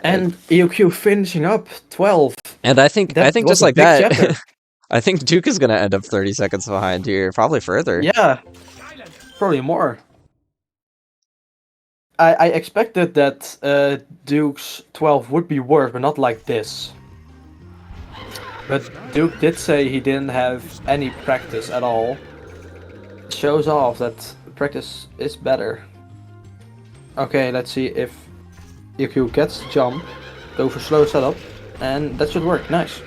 And ELQ finishing up 12. And I think That was just a like big that, chapter. I think Duke is gonna end up 30 seconds behind here, probably further. Yeah. Probably more. I expected that Duke's 12 would be worse, but not like this. But Duke did say he didn't have any practice at all. Shows off that practice is better. Okay, let's see if ELQ gets the jump, go for slow setup, and that should work. Nice.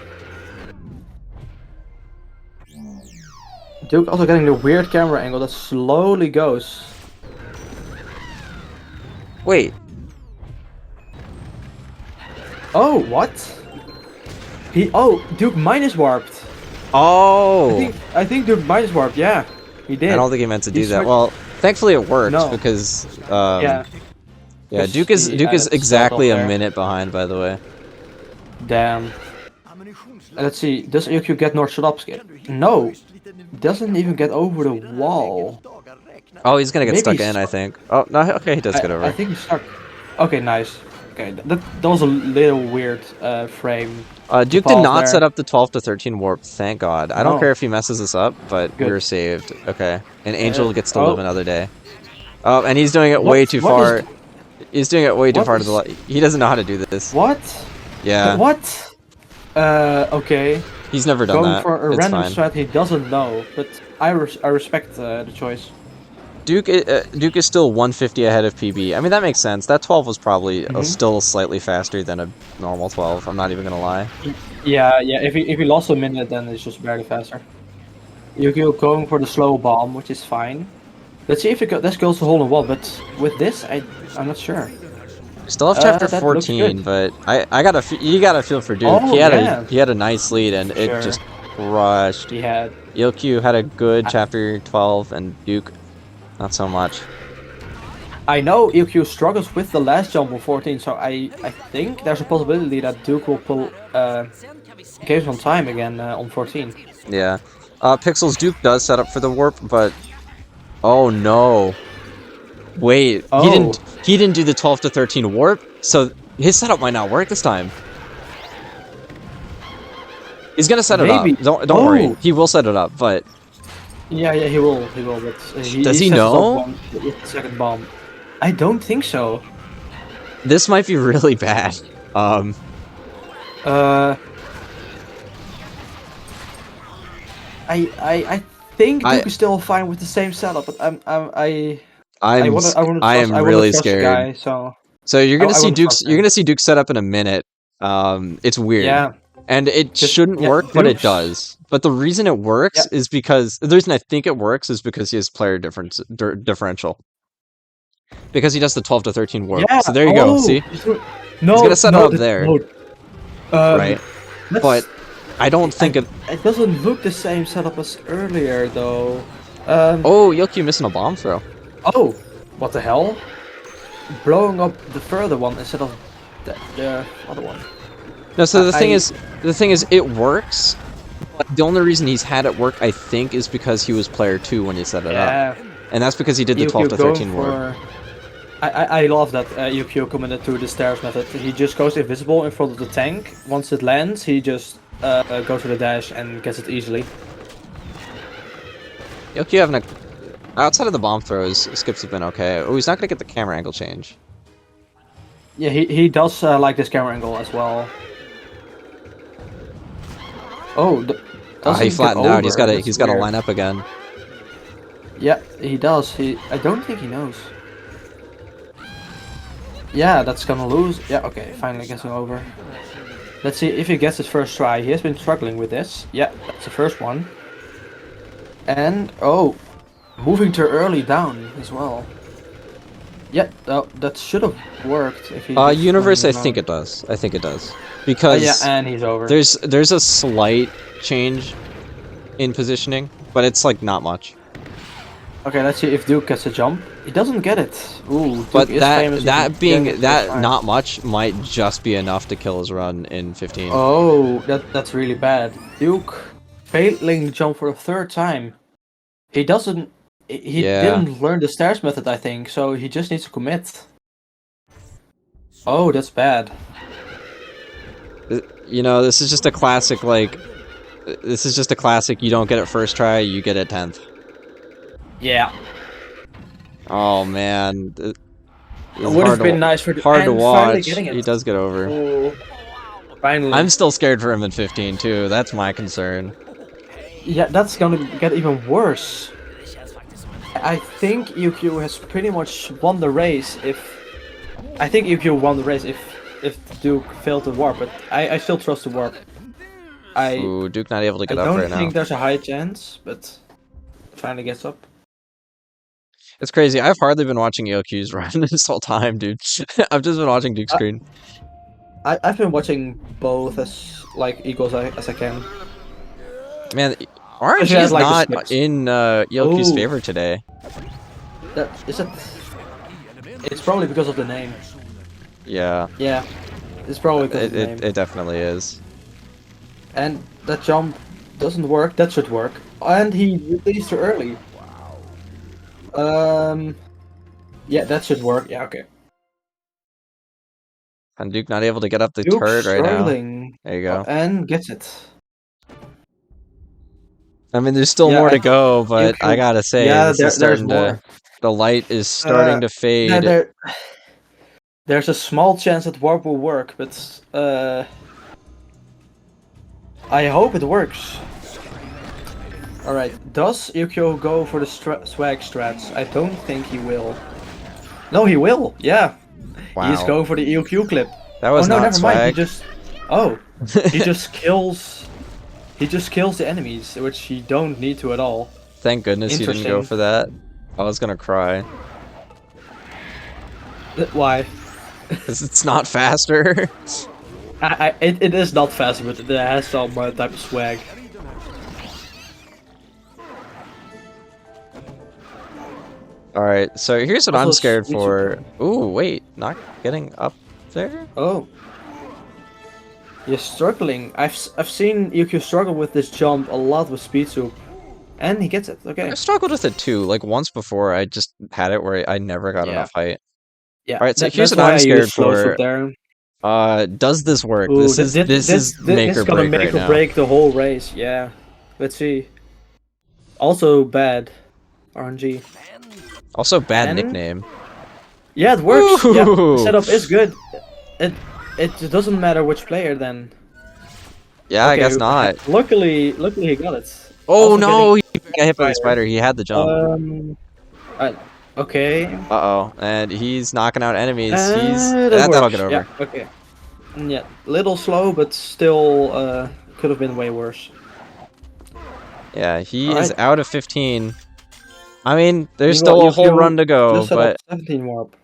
Duke also getting the weird camera angle that slowly goes. Wait, Oh, what? Duke minus warped. oh! I think Duke minus warped. Yeah, he did. I don't think he meant to do He that. switched- Well, thankfully it worked No. because Yeah. yeah, Because Duke is he Duke is added exactly stealth a there. minute behind, by the way. Damn. Let's see. Does ELQ get North Shodopski? No. Doesn't even get over the wall. Oh, he's gonna get Maybe stuck he's- in, I think. Oh no, okay, he does get over. I think he's stuck. Okay, nice. Okay, that was a little weird frame. Duke did pause not there. set up the 12 to 13 warp, thank God. I don't No. care if he messes this up, but Good. we're saved. Okay. And Angel gets to oh. live another day. Oh, and he's doing it way too what far. is- He's doing it way too what far to is- the left. He doesn't know how to do this. What? Yeah. What? Okay. He's never done Going that. for a It's random fine. strat he doesn't know, but I respect the choice. Duke is still 150 ahead of PB. I mean, that makes sense. That 12 was probably still slightly faster than a normal 12. I'm not even gonna lie. Yeah. If he lost a minute, then it's just barely faster. Yu-Gi-Oh going for the slow bomb, which is fine. Let's see if this goes to hole in one. But with this, I'm not sure. Still have chapter that looks 14, good. but you got to feel for Duke. Oh, yeah. He had a nice lead, and it Sure. just crushed. He had. ELQ had a good chapter 12, and Duke, not so much. I know ELQ struggles with the last jump on 14, so I think there's a possibility that Duke will pull games on time again on 14. Yeah. Pixels, Duke does set up for the warp, but oh no. Wait, Oh. he didn't do the 12 to 13 warp, so his setup might not work this time. He's gonna set it Maybe. up. Don't worry. Oh. He will set it up, but Yeah, he will. But Does he sets us know? up with the second bomb. I don't think so. this might be really bad. I think Duke is still fine with the same setup, but I am really scared. Guy, so So you're gonna I see wouldn't Duke's trust you're him. gonna see Duke set up in a minute. It's weird. yeah, And it Just- shouldn't yeah, work, but it Duke's- does. But the reason it works is because the reason I think it works is because he has player differential. Because he does the 12 to 13 warp. yeah. So there you go. See, No, He's gonna set it no, up there. No, right? Let's- But I don't think it. It doesn't look the same setup as earlier, though. Oh, ELQ missing a bomb throw. Oh, what the hell? Blowing up the further one instead of the other one. No, so the thing is, it works. But the only reason he's had it work, I think, is because he was player 2 when he set it up, and that's because he did the 12 to 13 war. I love that ELQ committed to the stairs method. He just goes invisible in front of the tank. Once it lands, he just goes for the dash and gets it easily. ELQ having a outside of the bomb throws, skips have been okay. Oh, he's not gonna get the camera angle change. Yeah, he does like this camera angle as well. Oh, he flattened out. He's got to line up again. Yeah, he does. I don't think he knows. Yeah, that's gonna lose. Yeah, okay, finally gets him over. Let's see if he gets his first try. He has been struggling with this. Yeah, that's the first one. And oh, moving too early down as well. Yeah, that should have worked if he. Universe, I think it does. I think it does because yeah, and he's over. There's a slight change in positioning, but it's like not much. Okay, let's see if Duke gets a jump. He doesn't get it. Ooh, Duke but is famous that not much might just be enough to kill his run in 15. Oh, that's really bad. Duke failing the jump for the third time. He doesn't. He didn't learn the stairs method, I think, so he just needs to commit. Oh, that's bad. You know, this is just a classic, like... This is just a classic, you don't get it first try, you get it 10th. Yeah. Oh, man. It would have been nice for... Hard to watch. He does get over. Oh, finally. I'm still scared for him in 15, too. That's my concern. Yeah, that's gonna get even worse. I think ELQ has pretty much won the race I think ELQ won the race if Duke failed to warp, but I still trust the warp. Ooh, Duke not able to get up right now. I don't think there's a high chance, but finally gets up. It's crazy. I've hardly been watching ELQ's run this whole time, dude. I've just been watching Duke's screen. I've been watching both as equal as I can. Man, RNG is not in ELQ's favor today. It's probably because of the name. Yeah. Yeah, it's probably because of the name. It definitely is. And that jump doesn't work. That should work. And he released too early. Yeah, that should work. Yeah, okay. And Duke not able to get up the turret right now. There you go. And gets it. I mean, there's still more to go, but I gotta say, this is starting to... The light is starting to fade. Yeah, there's a small chance that warp will work, but I hope it works. Alright, does ELQ go for the swag strats? I don't think he will. No, he will. Yeah. Wow. He's going for the ELQ clip. That was not never swag. mind. He just kills. He just kills the enemies, which you don't need to at all. Thank goodness you didn't go for that. I was gonna cry. Why? Because it's not faster. It is not faster, but it has some type of swag. Alright, so here's what I'm scared for. Ooh, wait, not getting up there? Oh. You're struggling. I've seen ELQ struggle with this jump a lot with speed soup. And he gets it, okay. I've struggled with it too. Like once before I just had it where I never got enough height. Yeah. Alright, so here's what I'm scared for. Does this work? Ooh, this is make or break gonna make right or now. break the whole race, yeah. Let's see. Also bad. RNG. Also bad nickname. Yeah, it works. Yeah, the Ooh. setup is good. It doesn't matter which player then. Yeah, Okay, I guess not. Luckily he got it. Oh Also no, he got hit by the spider. He had the jump. Okay. Uh-oh, and he's knocking out enemies. That'll That'll get over. Yeah, okay. Yeah, little slow, but still could have been way worse. Yeah, he is out of 15. I mean, there's still a Meanwhile, whole run to go, just set up but 17 warp.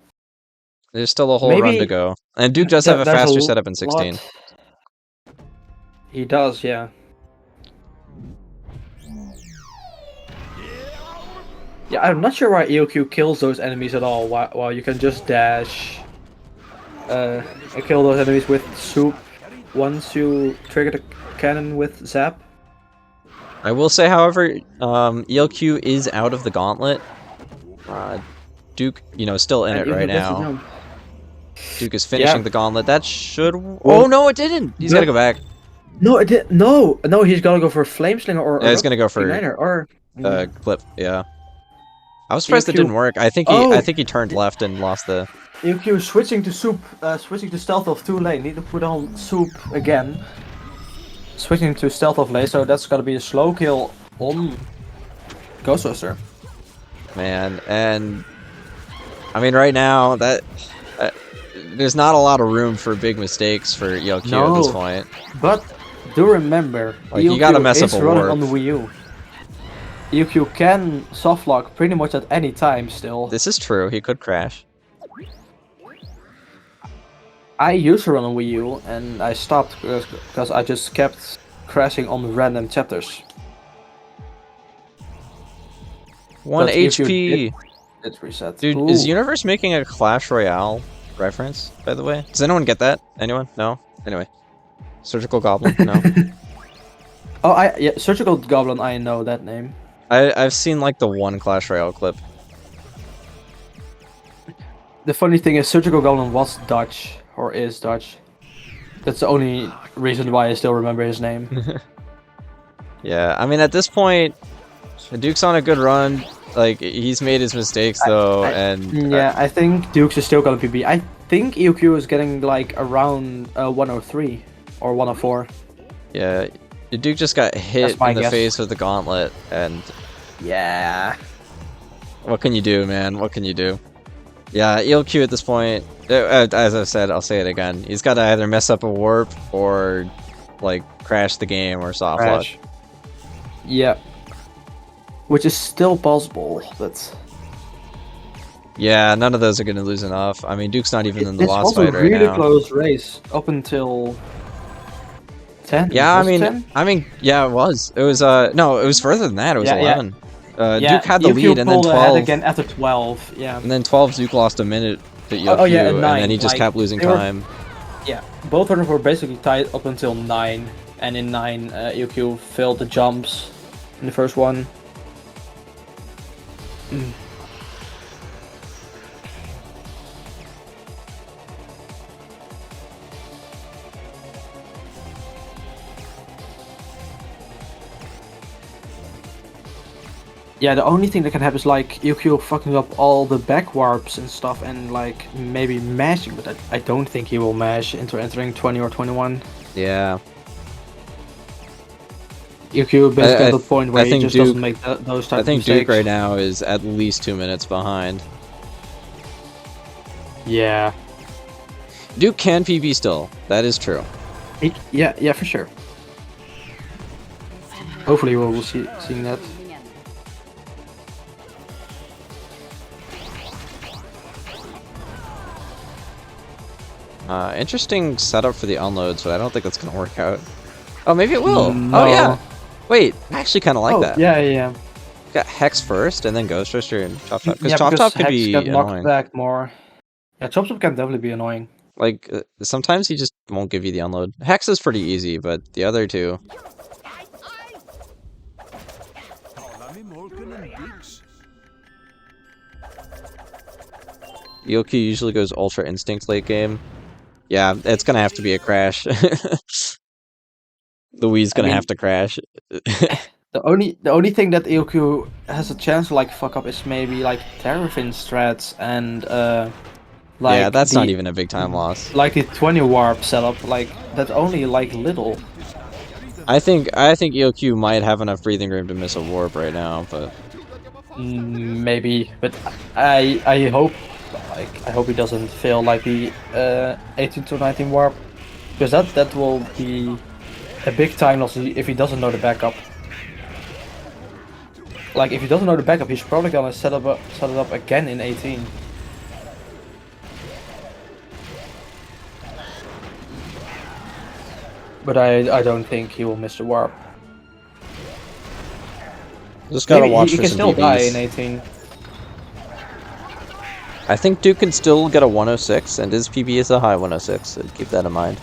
there's still a whole run to go. And Duke does have a faster setup in 16. He does, yeah. Yeah, I'm not sure why ELQ kills those enemies at all, while you can just dash and kill those enemies with soup once you trigger the cannon with zap. I will say, however, ELQ is out of the gauntlet. Duke, still in it right now. Duke is finishing the gauntlet. That should... Oh, no, it didn't! He's gotta go back. No, it did. No, he's gonna go for a Flameslinger or... Yeah, he's gonna go for... Or... Clip, yeah. I was surprised that didn't work. I think he turned left and lost the... ELQ switching to soup, switching to stealth of too late. Need to put on soup again. Switching to stealth of late, so that's gonna be a slow kill on Ghostbuster. Man, and... I mean, right now, that... there's not a lot of room for big mistakes for ELQ at this point. But do remember, like, you gotta mess up a warp. On the Wii U. ELQ can softlock pretty much at any time still. This is true, he could crash. I used to run on Wii U and I stopped because I just kept crashing on random chapters. 1 HP! It's reset. Dude, Ooh. is Universe making a Clash Royale reference, by the way? Does anyone get that? Anyone? No? Anyway. Surgical Goblin? No? Oh, yeah, Surgical Goblin, I know that name. I've seen like the one Clash Royale clip. The funny thing is, Surgical Goblin was Dutch, or is Dutch. That's the only reason why I still remember his name. Yeah, I mean, at this point, Duke's on a good run. Like, he's made his mistakes, though, I think Duke's is still gonna PB. I think ELQ is getting, like, around 103 or 104. Yeah, Duke just got hit in the face with the gauntlet, and... Yeah. What can you do, man? What can you do? Yeah, ELQ at this point, as I've said, I'll say it again. He's got to either mess up a warp or, like, crash the game or soft launch. Yeah. Which is still possible, but... Yeah, none of those are going to lose enough. I mean, Duke's not even in the boss fight right now. It's also a really close race, up until... 10? Yeah, I mean, yeah, it was. It was, no, it was further than that. It was 11. Duke had the lead, and then 12. Again after 12, yeah. And then 12, Duke lost a minute to ELQ, and then he just kept losing time. Yeah, both of them were basically tied up until 9, and in 9, ELQ failed the jumps in the first one. Yeah, the only thing that can happen is like ELQ fucking up all the back warps and stuff and like maybe mashing, but I don't think he will mash into entering 20 or 21. Yeah. ELQ basically at the point where he just Duke, doesn't make those types of mistakes. I think Duke right now is at least 2 minutes behind. Yeah. Duke can PB still. That is true. Yeah, for sure. Hopefully we'll see seeing that. Interesting setup for the unloads, but I don't think that's gonna work out. Oh, maybe it will. No. Oh yeah. Wait, I actually kind of like that. Yeah. Got Hex first, and then Ghost Twister and Chop Chop. Because Chop Chop could be annoying. Knocked back more. Yeah, Chop Chop can definitely be annoying. Like sometimes he just won't give you the unload. Hex is pretty easy, but the other two. ELQ usually goes Ultra Instinct late game. Yeah, it's gonna have to be a crash. The Wii's gonna have to crash. The only thing that ELQ has a chance to like fuck up is maybe like Terrafin strats and like yeah, that's not even a big time loss. Like the 20 warp setup, like that's only like little. I think ELQ might have enough breathing room to miss a warp right now, but maybe. But I hope. Like, I hope he doesn't fail like the 18 to 19 warp, because that will be a big time loss if he doesn't know the backup. Like, if he doesn't know the backup, he's probably gonna set it up again in 18. But I don't think he will miss the warp. Just gotta Maybe watch he for can some still die in BBs. 18. I think Duke can still get a 106, and his PB is a high 106, so keep that in mind.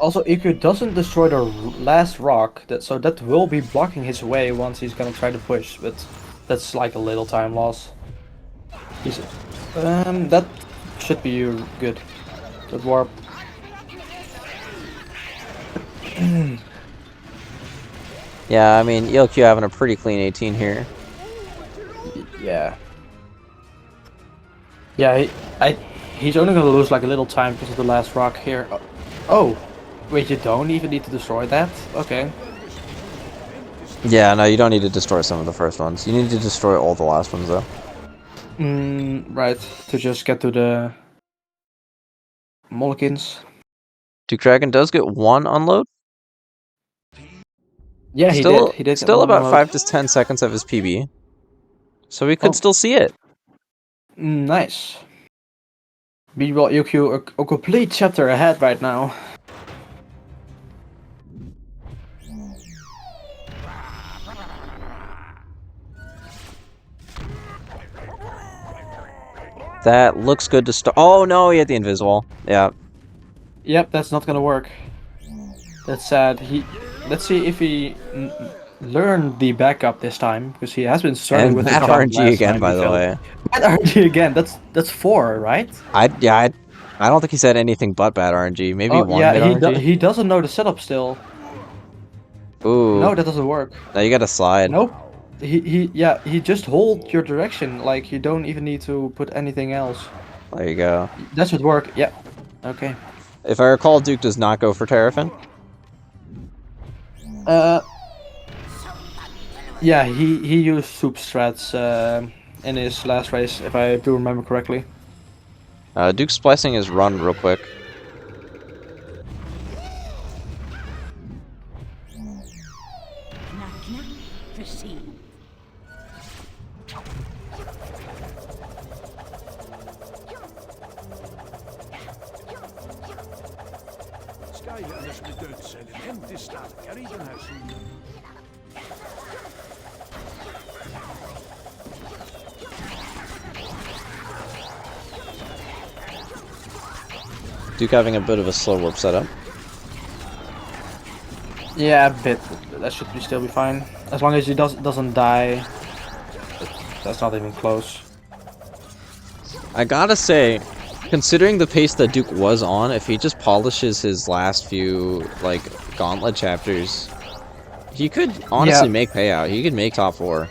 Also, EQ doesn't destroy the last rock, so that will be blocking his way once he's gonna try to push, but that's like a little time loss. That should be good. That warp. Yeah, I mean, ELQ having a pretty clean 18 here. Yeah. Yeah, he's only gonna lose like a little time because of the last rock here. Oh, wait, you don't even need to destroy that? Okay. Yeah, no, you don't need to destroy some of the first ones. You need to destroy all the last ones, though. Right. To just get to the Mulligans. DukeDragon does get 1 unload. Yeah, he Still, did. He did. still get one about unload. 5 to 10 seconds of his PB. So we could still see it. Nice. Meanwhile, ELQ a complete chapter ahead right now. That looks good to start. Oh no, he had the invisible. Yeah. Yep, that's not gonna work. That's sad. Let's see if he learned the backup this time, because he has been struggling And with that the jump RNG last again, time by he the failed. way. Bad RNG again. That's 4, right? I don't think he said anything but bad RNG. Maybe one yeah, mid RNG. he doesn't know the setup still. Ooh. No, that doesn't work. Now you gotta slide. Nope. He just hold your direction. Like, you don't even need to put anything else. There you go. That should work. Yeah. Okay. If I recall, Duke does not go for Terrafin. Yeah, he used soup strats in his last race, if I do remember correctly. Duke's splicing his run real quick. Duke having a bit of a slow warp setup. Yeah, a bit. That should still be fine. As long as he doesn't die. That's not even close. I gotta say, considering the pace that Duke was on, if he just polishes his last few, like, gauntlet chapters, he could honestly make payout. He could make top 4.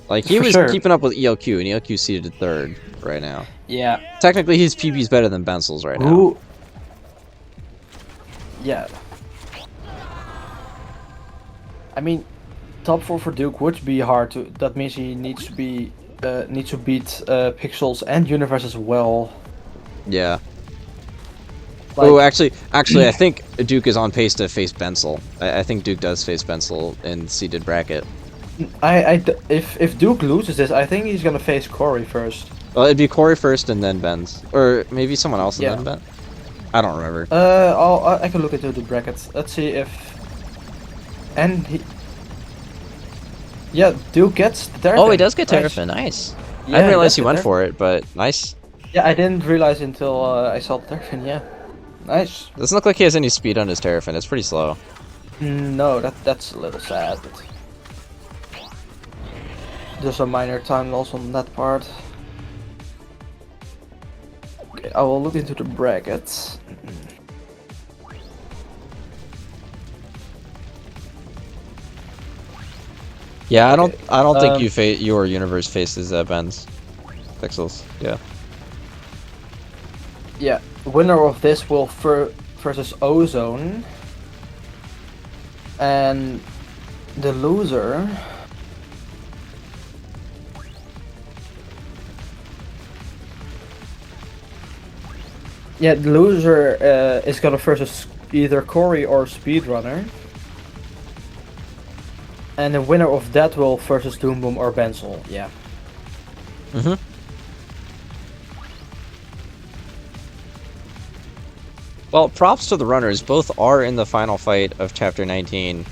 Like, he was keeping up with ELQ, and ELQ seated 3rd right now. Yeah. Technically, his PB's better than Bensel's right now. Yeah. I mean, top 4 for Duke would be hard to. That means he needs to beat Pixels and Universe as well. Yeah. Like, oh, actually, I think Duke is on pace to face Bensel. I think Duke does face Bensel in seeded bracket. If Duke loses this, I think he's gonna face Corey first. Well, it'd be Corey first and then Benz, or maybe someone else and then Ben. I don't remember. I can look into the brackets. Let's see if. And he. Yeah, Duke gets Terrafin. Oh, he does get Terrafin. Nice. I didn't realize he went for it, but nice. Yeah, I didn't realize until I saw the Terrafin. Yeah, nice. Doesn't look like he has any speed on his Terrafin. It's pretty slow. No, that's a little sad. But there's a minor time loss on that part. Okay, I will look into the brackets. Yeah, I don't think your universe faces Ben's Pixels. Yeah. Yeah, winner of this will versus Ozone, and the loser. Yeah, the loser is gonna versus either Corey or Speedrunner. And the winner of that will versus Doomboom or Bensel, yeah. Well, props to the runners. Both are in the final fight of Chapter 19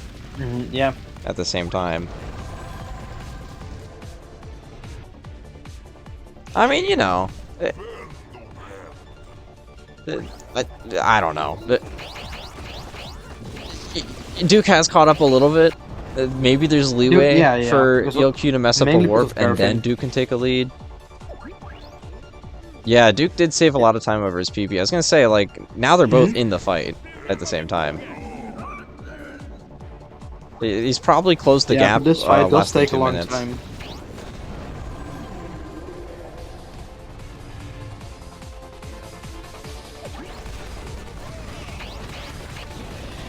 Yeah. at the same time. I mean, you know... I don't know. Duke has caught up a little bit. Maybe there's leeway for ELQ to mess up a warp, and then Duke can take a lead. Yeah, Duke did save a lot of time over his PP. I was gonna say, like, now they're both in the fight at the same time. He's probably closed the gap. This fight does less than take 2 a long minutes. time.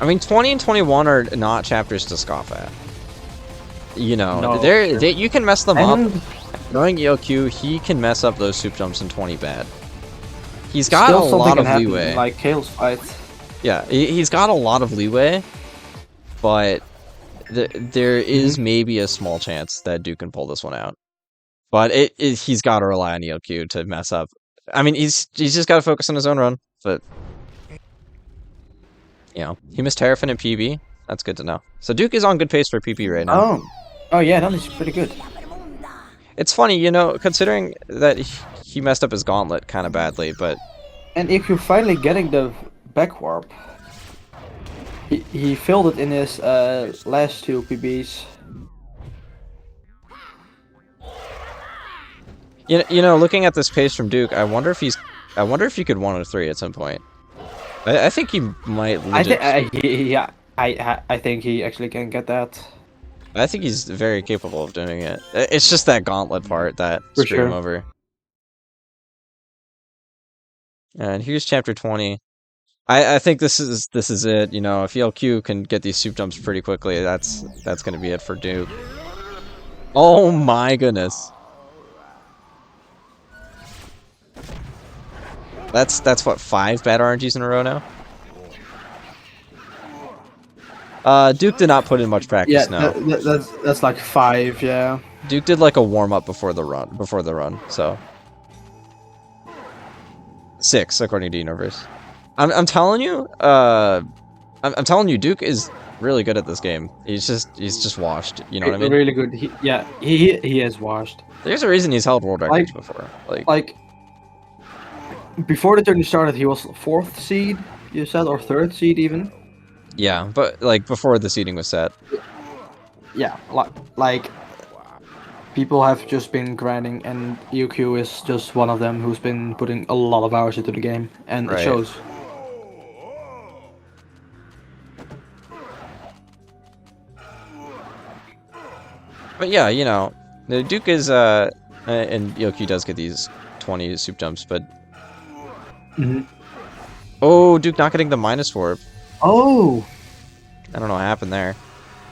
I mean, 20 and 21 are not chapters to scoff at. You know, No, you can mess them up. Knowing ELQ, he can mess up those soup jumps in 20 bad. He's got a lot of leeway. Like Kale's fight. Yeah, he's got a lot of leeway, but there is maybe a small chance that Duke can pull this one out. But he's got to rely on ELQ to mess up. I mean, he's just got to focus on his own run, but... You know, he missed Terrafin and PB. That's good to know. So Duke is on good pace for PP right now. Oh yeah, that is pretty good. It's funny, you know, considering that he messed up his gauntlet kind of badly, but... And if you're finally getting the back warp, he failed it in his last 2 PBs. You know, looking at this pace from Duke, I wonder if he could 103 at some point. I think he might. I think he actually can get that. I think he's very capable of doing it. It's just that gauntlet part that screwed him over. And here's chapter 20. I think this is it. You know, if ELQ can get these soup jumps pretty quickly, that's gonna be it for Duke. Oh my goodness. That's what, 5 bad RNGs in a row now? Duke did not put in much practice now. That's like 5, yeah. Duke did like a warm-up before the run, so... 6, according to Universe. I'm telling you, I'm telling you, Duke is really good at this game. He's just washed, you know what I mean? Really good. He is washed. There's a reason he's held world records before. Like before the tournament started, he was 4th seed, you said, or 3rd seed even. Yeah, but like before the seeding was set. Yeah, like people have just been grinding, and ELQ is just one of them who's been putting a lot of hours into the game, and it shows. But yeah, you know, the Duke is and ELQ does get these 20 soup jumps, but oh, Duke not getting the minus warp. Oh, I don't know what happened there.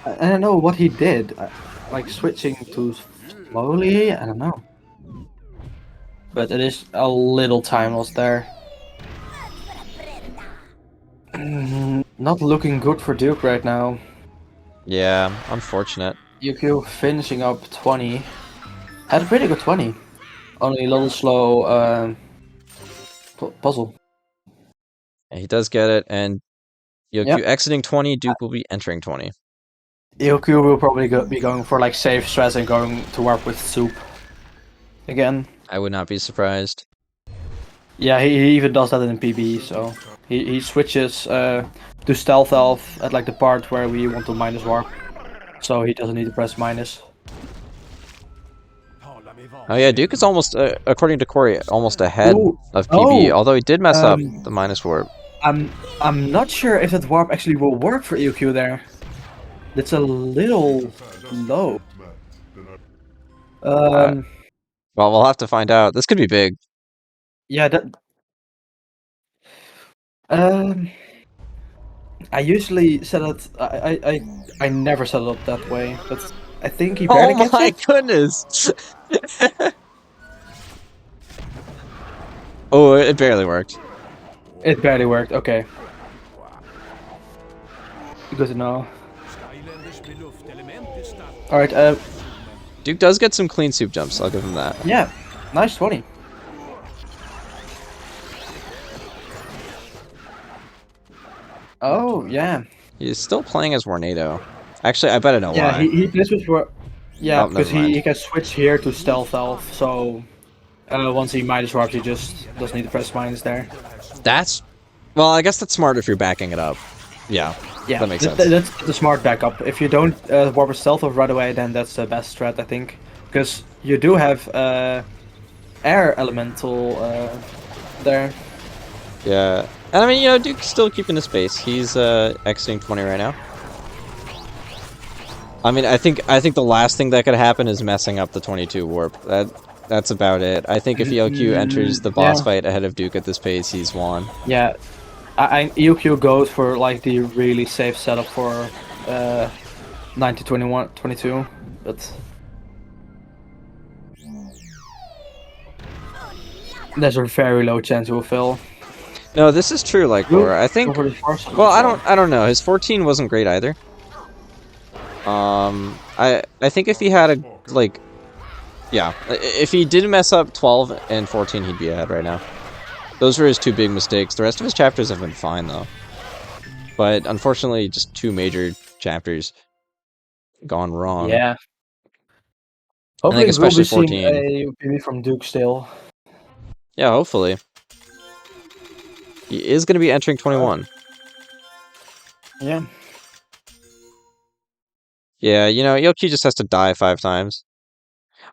I don't know what he did. Like switching too slowly. I don't know. But it is a little time lost there. Not looking good for Duke right now. Yeah, unfortunate. ELQ finishing up 20. Had a pretty good 20. Only a little slow puzzle. Yeah, he does get it, and ELQ exiting 20, Duke will be entering 20. ELQ will probably be going for like safe stress and going to warp with soup again. I would not be surprised. Yeah, he even does that in PB, so he switches to stealth elf at like the part where we want to minus warp, so he doesn't need to press minus. Oh yeah, Duke is almost, according to Corey, almost ahead of PB, although he did mess up the minus warp. I'm not sure if that warp actually will work for ELQ there. It's a little low. Well, we'll have to find out. This could be big. Yeah, I usually set it. I never set it up that way, but I think he barely gets it. Oh my goodness! Oh, it barely worked. It barely worked. Okay. Good to know. All right. Duke does get some clean soup jumps. I'll give him that. Yeah. Nice 20. Oh, yeah. He's still playing as Tornado. Actually, I bet I know Yeah, why. he plays with... Yeah, Oh, because never mind. he can switch here to Stealth Elf, so... once he minus warps, he just doesn't need to press minus there. That's... Well, I guess that's smart if you're backing it up. Yeah, Yeah, that makes sense. that's the smart backup. If you don't warp a Stealth Elf right away, then that's the best strat, I think. Because you do have Air Elemental there. Yeah. And I mean, you know, Duke's still keeping his space. He's exiting 20 right now. I mean, I think the last thing that could happen is messing up the 22 warp. That's about it. I think if ELQ enters the boss fight ahead of Duke at this pace, he's won. Yeah, ELQ goes for like the really safe setup for 90-21-22, but there's a very low chance he will fail. No, this is true, like Laura. I think. Well, I don't know. His 14 wasn't great either. I think if he had a like, yeah, if he didn't mess up 12 and 14, he'd be ahead right now. Those were his two big mistakes. The rest of his chapters have been fine though. But unfortunately, just two major chapters gone wrong. Yeah. Hopefully, I think especially we'll be 14. Seeing a PB from Duke still. Yeah, hopefully. He is going to be entering 21. Yeah. Yeah, you know, ELQ just has to die 5 times.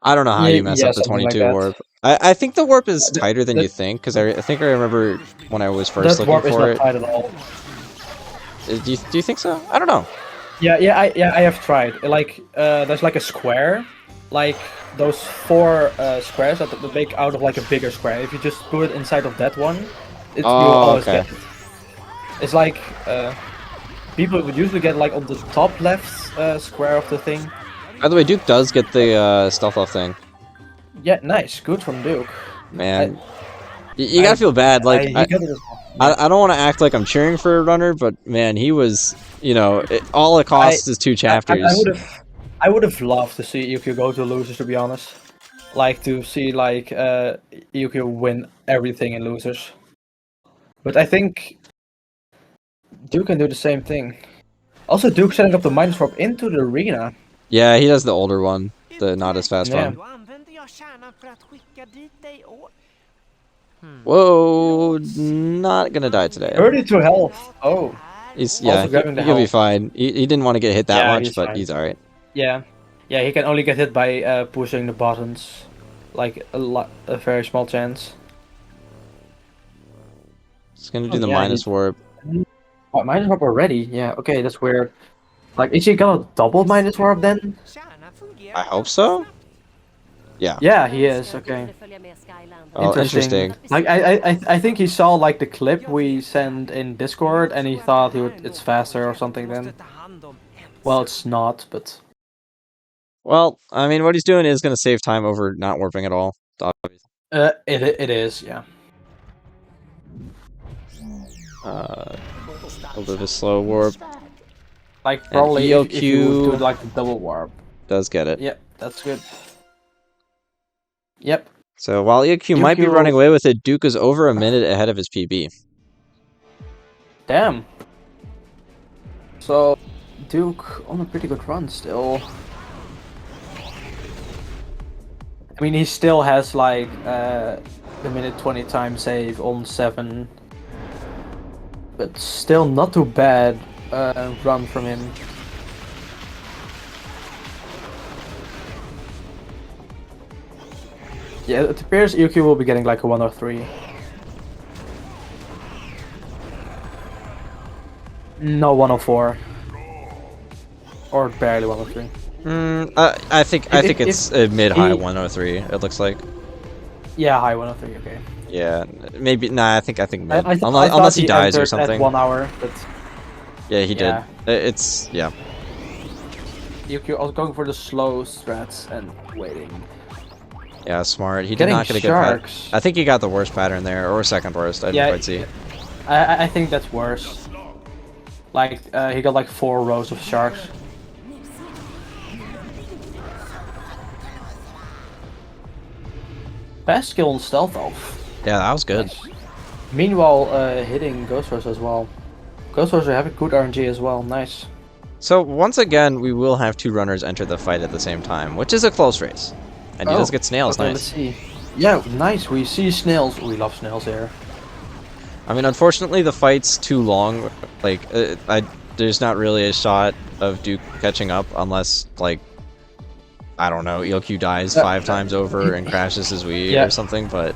I don't know how you mess up the 22 like warp. I think the warp is tighter than you think, because I think I remember when I was first looking for it. That warp is not tight at all. Do you think so? I don't know. Yeah, I have tried. Like, there's like a square, like those 4 squares that make out of like a bigger square. If you just put it inside of that one, you'll always get it. It's like people would usually get like on the top left square of the thing. By the way, Duke does get the stealth off thing. Yeah, nice, good from Duke. Man, you gotta feel bad. Like I don't want to act like I'm cheering for a runner, but man, he was, you know, all it costs is 2 chapters. I would have loved to see ELQ go to losers, to be honest. Like to see like ELQ win everything in losers. But I think Duke can do the same thing. Also, Duke setting up the minus warp into the arena. Yeah, he does the older one, the not as fast one. Whoa, not gonna die today. 32 health. Oh. He'll be fine. He didn't want to get hit that much, but he's alright. Yeah. Yeah, he can only get hit by pushing the buttons. Like a very small chance. It's gonna do the minus warp. What, minus warp already? Yeah, okay, that's weird. Like, is he gonna double minus warp then? I hope so. Yeah. Yeah, he is. Okay. Oh, interesting. Like, I think he saw like the clip we sent in Discord, and he thought it's faster or something. Then, well, it's not, but. Well, I mean, what he's doing is gonna save time over not warping at all. It is, yeah. A little bit of slow warp. Like probably ELQ if you would do like the double warp. Does get it. Yep, that's good. Yep. So while ELQ might be running away with it, Duke is over a minute ahead of his PB. Damn. So Duke on a pretty good run still. I mean, he still has like the minute 20 time save on 7. But still not too bad run from him. Yeah, it appears ELQ will be getting like a 103. No, 104. Or barely 103. I think it's a mid-high 103. It looks like. Yeah, high 103. Okay. Yeah, maybe. Nah, I think mid. Unless he dies or something. At 1 hour, but. Yeah, he did. It's yeah. ELQ also going for the slow strats and waiting. Yeah, smart. He did not get a good pattern. I think he got the worst pattern there, or second worst. I didn't quite see. I think that's worse. Like he got like 4 rows of sharks. Fast skill on stealth elf. Yeah, that was good. Nice. Meanwhile, hitting Ghost Rush as well. KorKorio having good RNG as well. Nice. So once again, we will have 2 runners enter the fight at the same time, which is a close race. And he does get snails, okay, nice. Let's see. Yeah, nice. We see snails. We love snails here. I mean, unfortunately, the fight's too long. Like, there's not really a shot of Duke catching up unless, like, I don't know, ELQ dies 5 times over and crashes his Wii or something. But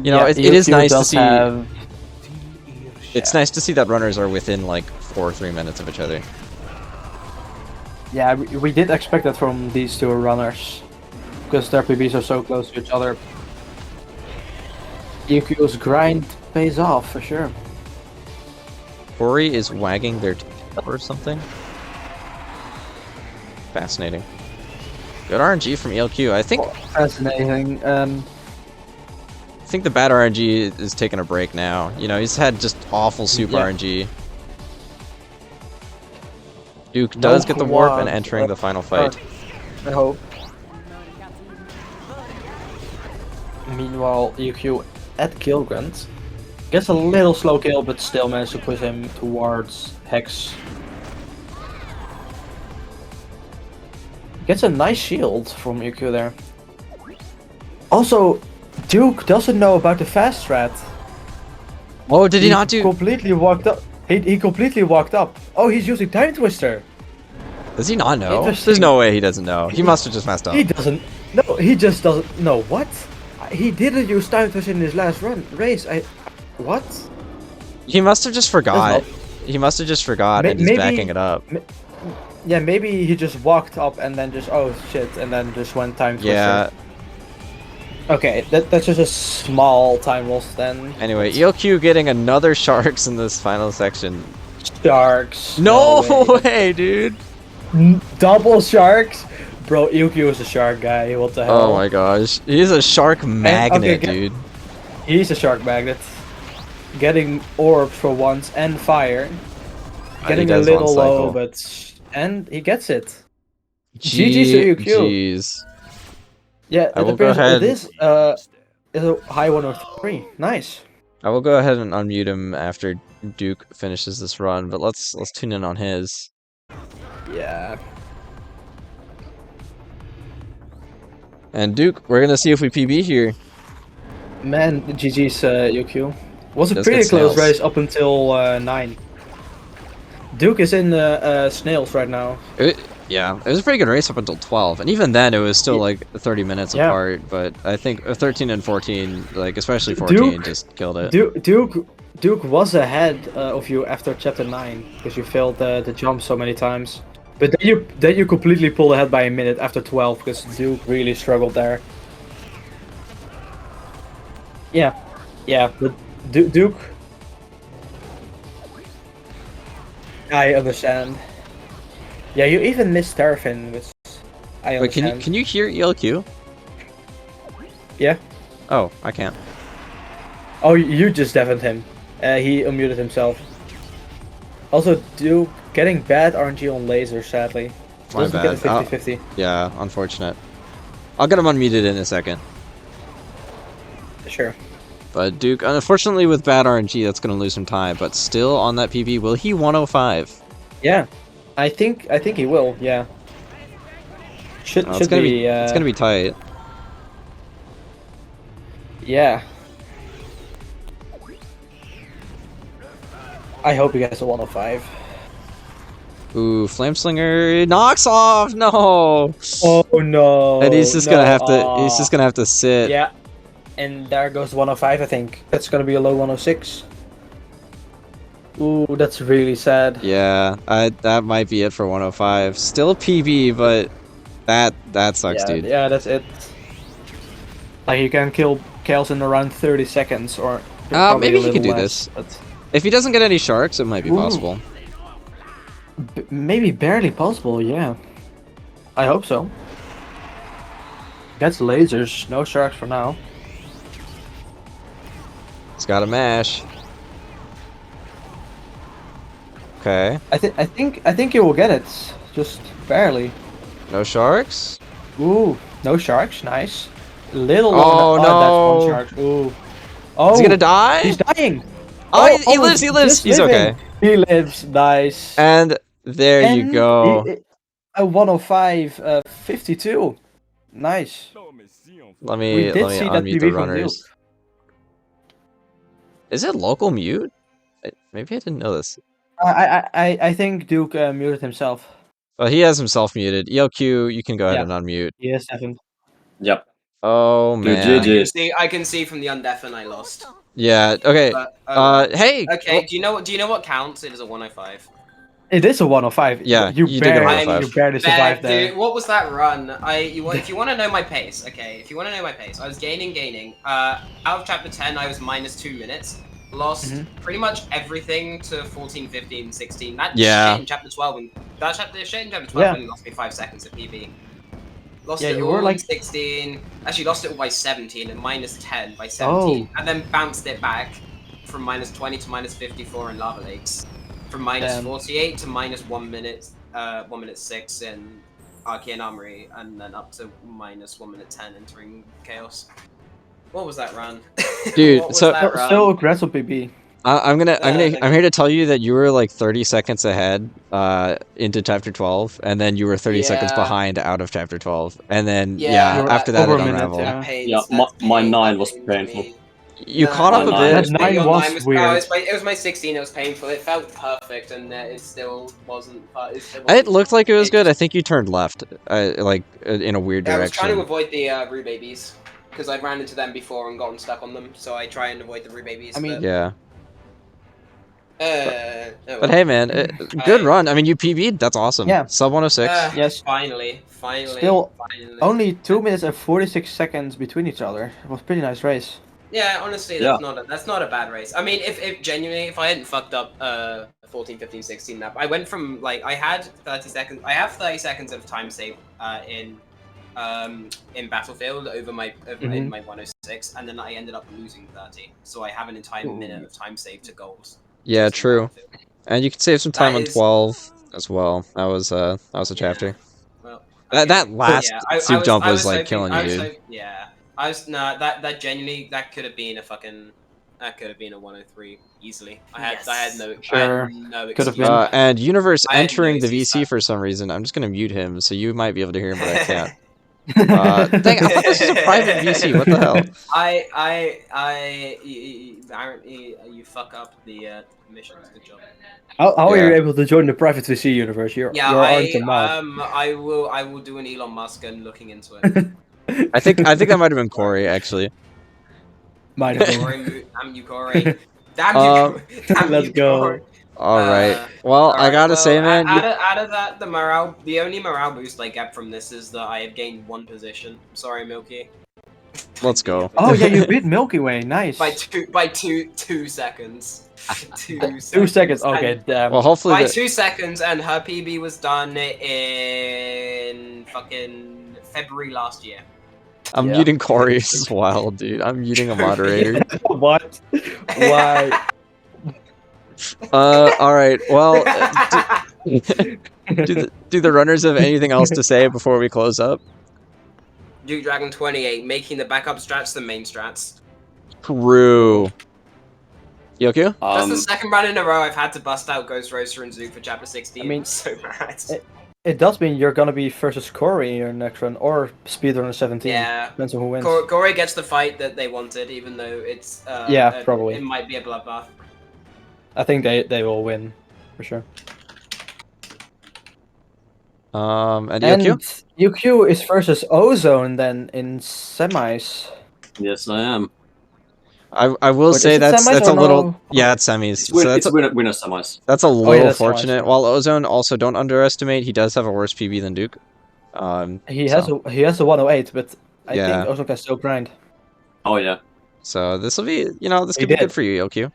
you know, it is nice to see. It's nice to see that runners are within like 4 or 3 minutes of each other. Yeah, we did expect that from these 2 runners, because their PBs are so close to each other. ELQ's grind pays off for sure. Cory is wagging their tail or something. Fascinating. Good RNG from ELQ. I think. Fascinating. I think the bad RNG is taking a break now. You know, he's had just awful soup RNG. Duke does get the warp and entering the final fight. I hope. Meanwhile, ELQ at Killgrant gets a little slow kill, but still managed to push him towards Hex. Gets a nice shield from ELQ there. Also, Duke doesn't know about the fast strat. Oh, did he not do? Completely walked up. He completely walked up. Oh, he's using Time Twister. Does he not know? There's no way he doesn't know. He must have just messed up. He doesn't. No, he just doesn't know. What? He didn't use Time Twister in his last race. What? He must have just forgot. He must have just forgot and is backing it up. Yeah, maybe he just walked up and then just, oh shit, and then just went Time Twister. Yeah. Okay, that's just a small time loss then. Anyway, ELQ getting another Sharks in this final section. Sharks. No way, dude. Double Sharks? Bro, ELQ is a shark guy, what the hell? Oh my gosh. He's a shark magnet, dude. He's a shark magnet. Getting orbs for once and fire. Getting a little low, but... And he gets it. GG's to ELQ. Jeez. Yeah, I will go ahead. This is a high 103. Nice. I will go ahead and unmute him after Duke finishes this run, but let's tune in on his. Yeah. And Duke, we're gonna see if we PB here. Man, GG's ELQ. Was a pretty close race up until 9. Duke is in snails right now. Yeah, it was a pretty good race up until 12, and even then it was still like 30 minutes apart, but I think 13 and 14, like especially 14, just killed it. Duke was ahead of you after chapter 9, because you failed the jump so many times. But then you completely pulled ahead by a minute after 12, because Duke really struggled there. Yeah, but Duke... I understand. Yeah, you even missed Terrafin, which I understand. Wait, can you hear ELQ? Yeah. Oh, I can't. Oh, you just deafened him. He unmuted himself. Also, Duke getting bad RNG on laser, sadly. My bad. Get a 50-50. Yeah, unfortunate. I'll get him unmuted in a second. Sure. But Duke, unfortunately with bad RNG, that's going to lose some time. But still on that PB, will he 105? Yeah, I think he will. Yeah. Should be. It's gonna be tight. Yeah. I hope he gets a 105. Ooh, Flameslinger knocks off. No. Oh no. And he's just gonna have to. He's just gonna have to sit. Yeah. And there goes 105. I think that's gonna be a low 106. Ooh, that's really sad. Yeah, that might be it for 105. Still PB, but that sucks, dude. Yeah, that's it. Like you can kill Chaos in around 30 seconds, or maybe he can do this. But... If he doesn't get any sharks, it might be possible. Maybe barely possible. Yeah, I hope so. Gets lasers, no sharks for now. It's got a mash. Okay. I think he will get it, just barely. No sharks? Ooh, no sharks, nice. Little oh no, that's one shark. Ooh. Oh, is he gonna die? He's dying. Oh, he lives, he's okay. He lives, nice. And there you And go. a 105, 52. Nice. Let We me did see that unmute the PB from Duke. runners. Is it local mute? Maybe I didn't know this. I think Duke muted himself. Well, he has himself muted. ELQ, you can go ahead Yeah. and unmute. Yes, Evan. Yep. Oh Good man. GG. I can see from the undeafen I lost. Yeah. Okay. But, oh well. Hey. Okay. well- Do you know what counts? It is a 105. It is a 105. Yeah, you you did get a barely, 105. you barely survived there. Dude, what was that run? If you want to know my pace, okay. If you want to know my pace, I was gaining. Out of chapter 10, I was minus 2 minutes. Lost pretty much everything to 14, 15, 16. That shit in chapter 12, and that shit in chapter 12 only lost me 5 seconds of PB. Lost it all in 16. Actually, lost it all by 17 and minus 10 by 17, and then bounced it back from minus 20 to minus 54 in Lava Lakes. From minus 48 to minus 1 minute, 1 minute 6 in Arcane Armory, and then up to minus 1 minute 10 entering Chaos. What was that run? Dude, so aggressive, PB. I'm here to tell you that you were like 30 seconds ahead into chapter 12, and then you were 30 seconds behind out of chapter 12, and then after that it unraveled. My 9 was painful. You caught up a bit. That 9 was weird. It was my 16. It was painful. It felt perfect, and it still wasn't. It looked like it was good. I think you turned left, like in a weird direction. I was trying to avoid the Rue babies because I ran into them before and gotten stuck on them. So I try and avoid the Rue babies. I mean, yeah. But hey, man, good run. I mean, you PB'd. That's awesome. Yeah. Sub 106. Yes. Finally. Still, only 2 minutes and 46 seconds between each other. It was a pretty nice race. Yeah, honestly, that's not a bad race. I mean, if genuinely, if I hadn't fucked up 14, 15, 16 map, I went from like I had 30 seconds. I have 30 seconds of time save in Battlefield over my in my 106, and then I ended up losing 30. So I have an entire minute of time save to goals. Yeah, true. And you can save some time on 12 as well. That was a chapter. Well, that last soup dump was like killing you, dude. That genuinely could have been a 103 easily. I had no excuse. And Universe entering the VC for some reason. I'm just gonna mute him, so you might be able to hear him, but I can't. Dang, I thought this was a private VC. What the hell? You fuck up the missions. Good job. How are you able to join the private VC universe? You're I will do an Elon Musk and looking into it. I think that might have been Corey, actually. Might have been. Damn you, Corey. Damn you. Let's go. Alright. Well, I gotta say, man. Out of that, the only morale boost I get from this is that I have gained 1 position. Sorry, Milky. Let's go. Oh yeah, you beat Milky Way. Nice. By two seconds. 2 seconds. Okay, damn. Well, hopefully by 2 seconds, and her PB was done in fucking February last year. I'm muting Corey as well, dude. I'm muting a moderator. What? Why? Alright, well, do the runners have anything else to say before we close up? DukeDragon28, making the backup strats the main strats. True. ELQ? That's the second run in a row I've had to bust out Ghost Roaster and Zook for chapter 16. I mean, so bad. It does mean you're gonna be versus Corey in your next run, or Speedrunner 17. Yeah. Depends on who wins. Corey gets the fight that they wanted, even though it's probably. It might be a bloodbath. I think they will win, for sure. And ELQ? ELQ is versus Ozone then in semis. Yes, I am. I will say that's a little it's semis. It's winner semis. That's a little fortunate. While Ozone also don't underestimate, he does have a worse PB than Duke. He has a 108, but I think Ozone can still grind. Oh yeah. So this will be this could be good for you, ELQ.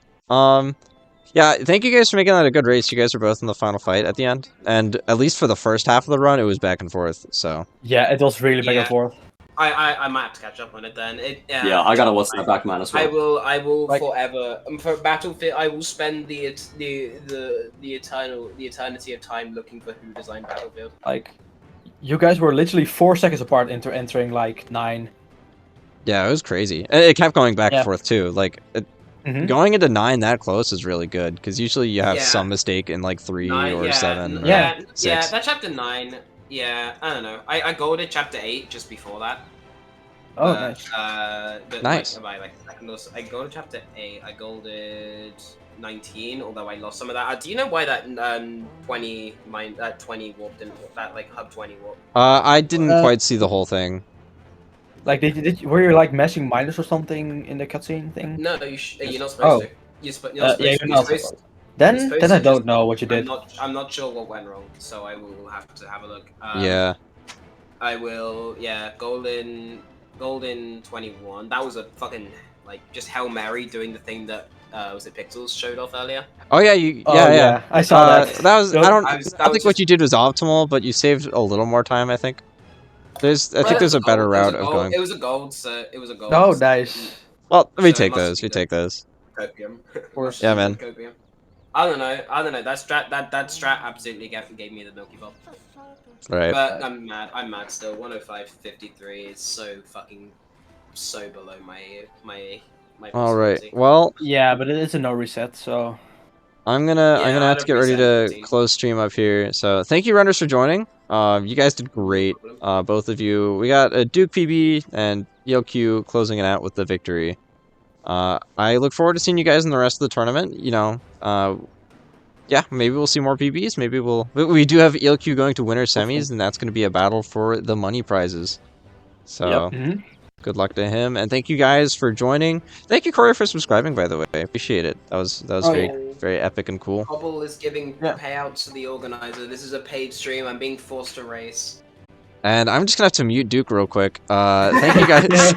Yeah, thank you guys for making that a good race. You guys were both in the final fight at the end, and at least for the first half of the run, it was back and forth. So yeah, it was really back and forth. I might have to catch up on it then. Yeah, I gotta watch that back, man, as well. I will forever for Battlefield. I will spend the eternity of time looking for who designed Battlefield. Like, you guys were literally 4 seconds apart entering like 9. Yeah, it was crazy. It kept going back and forth too. Like, Going into 9 that close is really good, because usually you have Yeah. some mistake in like 3 or yeah, 7 or Yeah. 6. Yeah, that chapter 9. Yeah, I don't know. I golded chapter 8 just before that. Oh, nice. But Nice. like second or so, I golded chapter 8. I golded 19, although I lost some of that. Do you know why that 20 warp didn't warp? That like hub 20 warp? I didn't quite see the whole thing. Like, were you like mashing minus or something in the cutscene thing? No, you're not supposed to. You're not supposed to. Then I don't know what you did. I'm not sure what went wrong, so I will have to have a look. Yeah. I will. Yeah, golden 21. That was a fucking like just Hail Mary doing the thing that was it Pixels showed off earlier. Oh yeah, yeah. I saw that. That was. I don't that think what you did was optimal, but you saved a little more time. I think. I think there's a better route of going. It was a gold, so it was a gold. Oh, nice. Well, we So take it must those. be We take those. Copium. Of course. Yeah, man. Copium. I don't know. That strat absolutely gave me the Milky Bob. Right. But I'm mad still. 105.53 is so below my All right. possibility. Well, Yeah, but it is a no reset, so. I'm gonna have to get ready to 100% close stream up here. So thank you, runners, for joining. You guys did great. Both of you. We got a Duke PB and ELQ closing it out with the victory. I look forward to seeing you guys in the rest of the tournament. You know, yeah, maybe we'll see more PBs. Maybe we do have ELQ going to winter semis, and that's going to be a battle for the money prizes. So, good luck to him, and thank you guys for joining. Thank you, Corey, for subscribing. By the way, I appreciate it. That was very epic and cool. Hobble is giving payouts to the organizer. This is a paid stream. I'm being forced to race. And I'm just gonna have to mute Duke real quick. Thank you guys.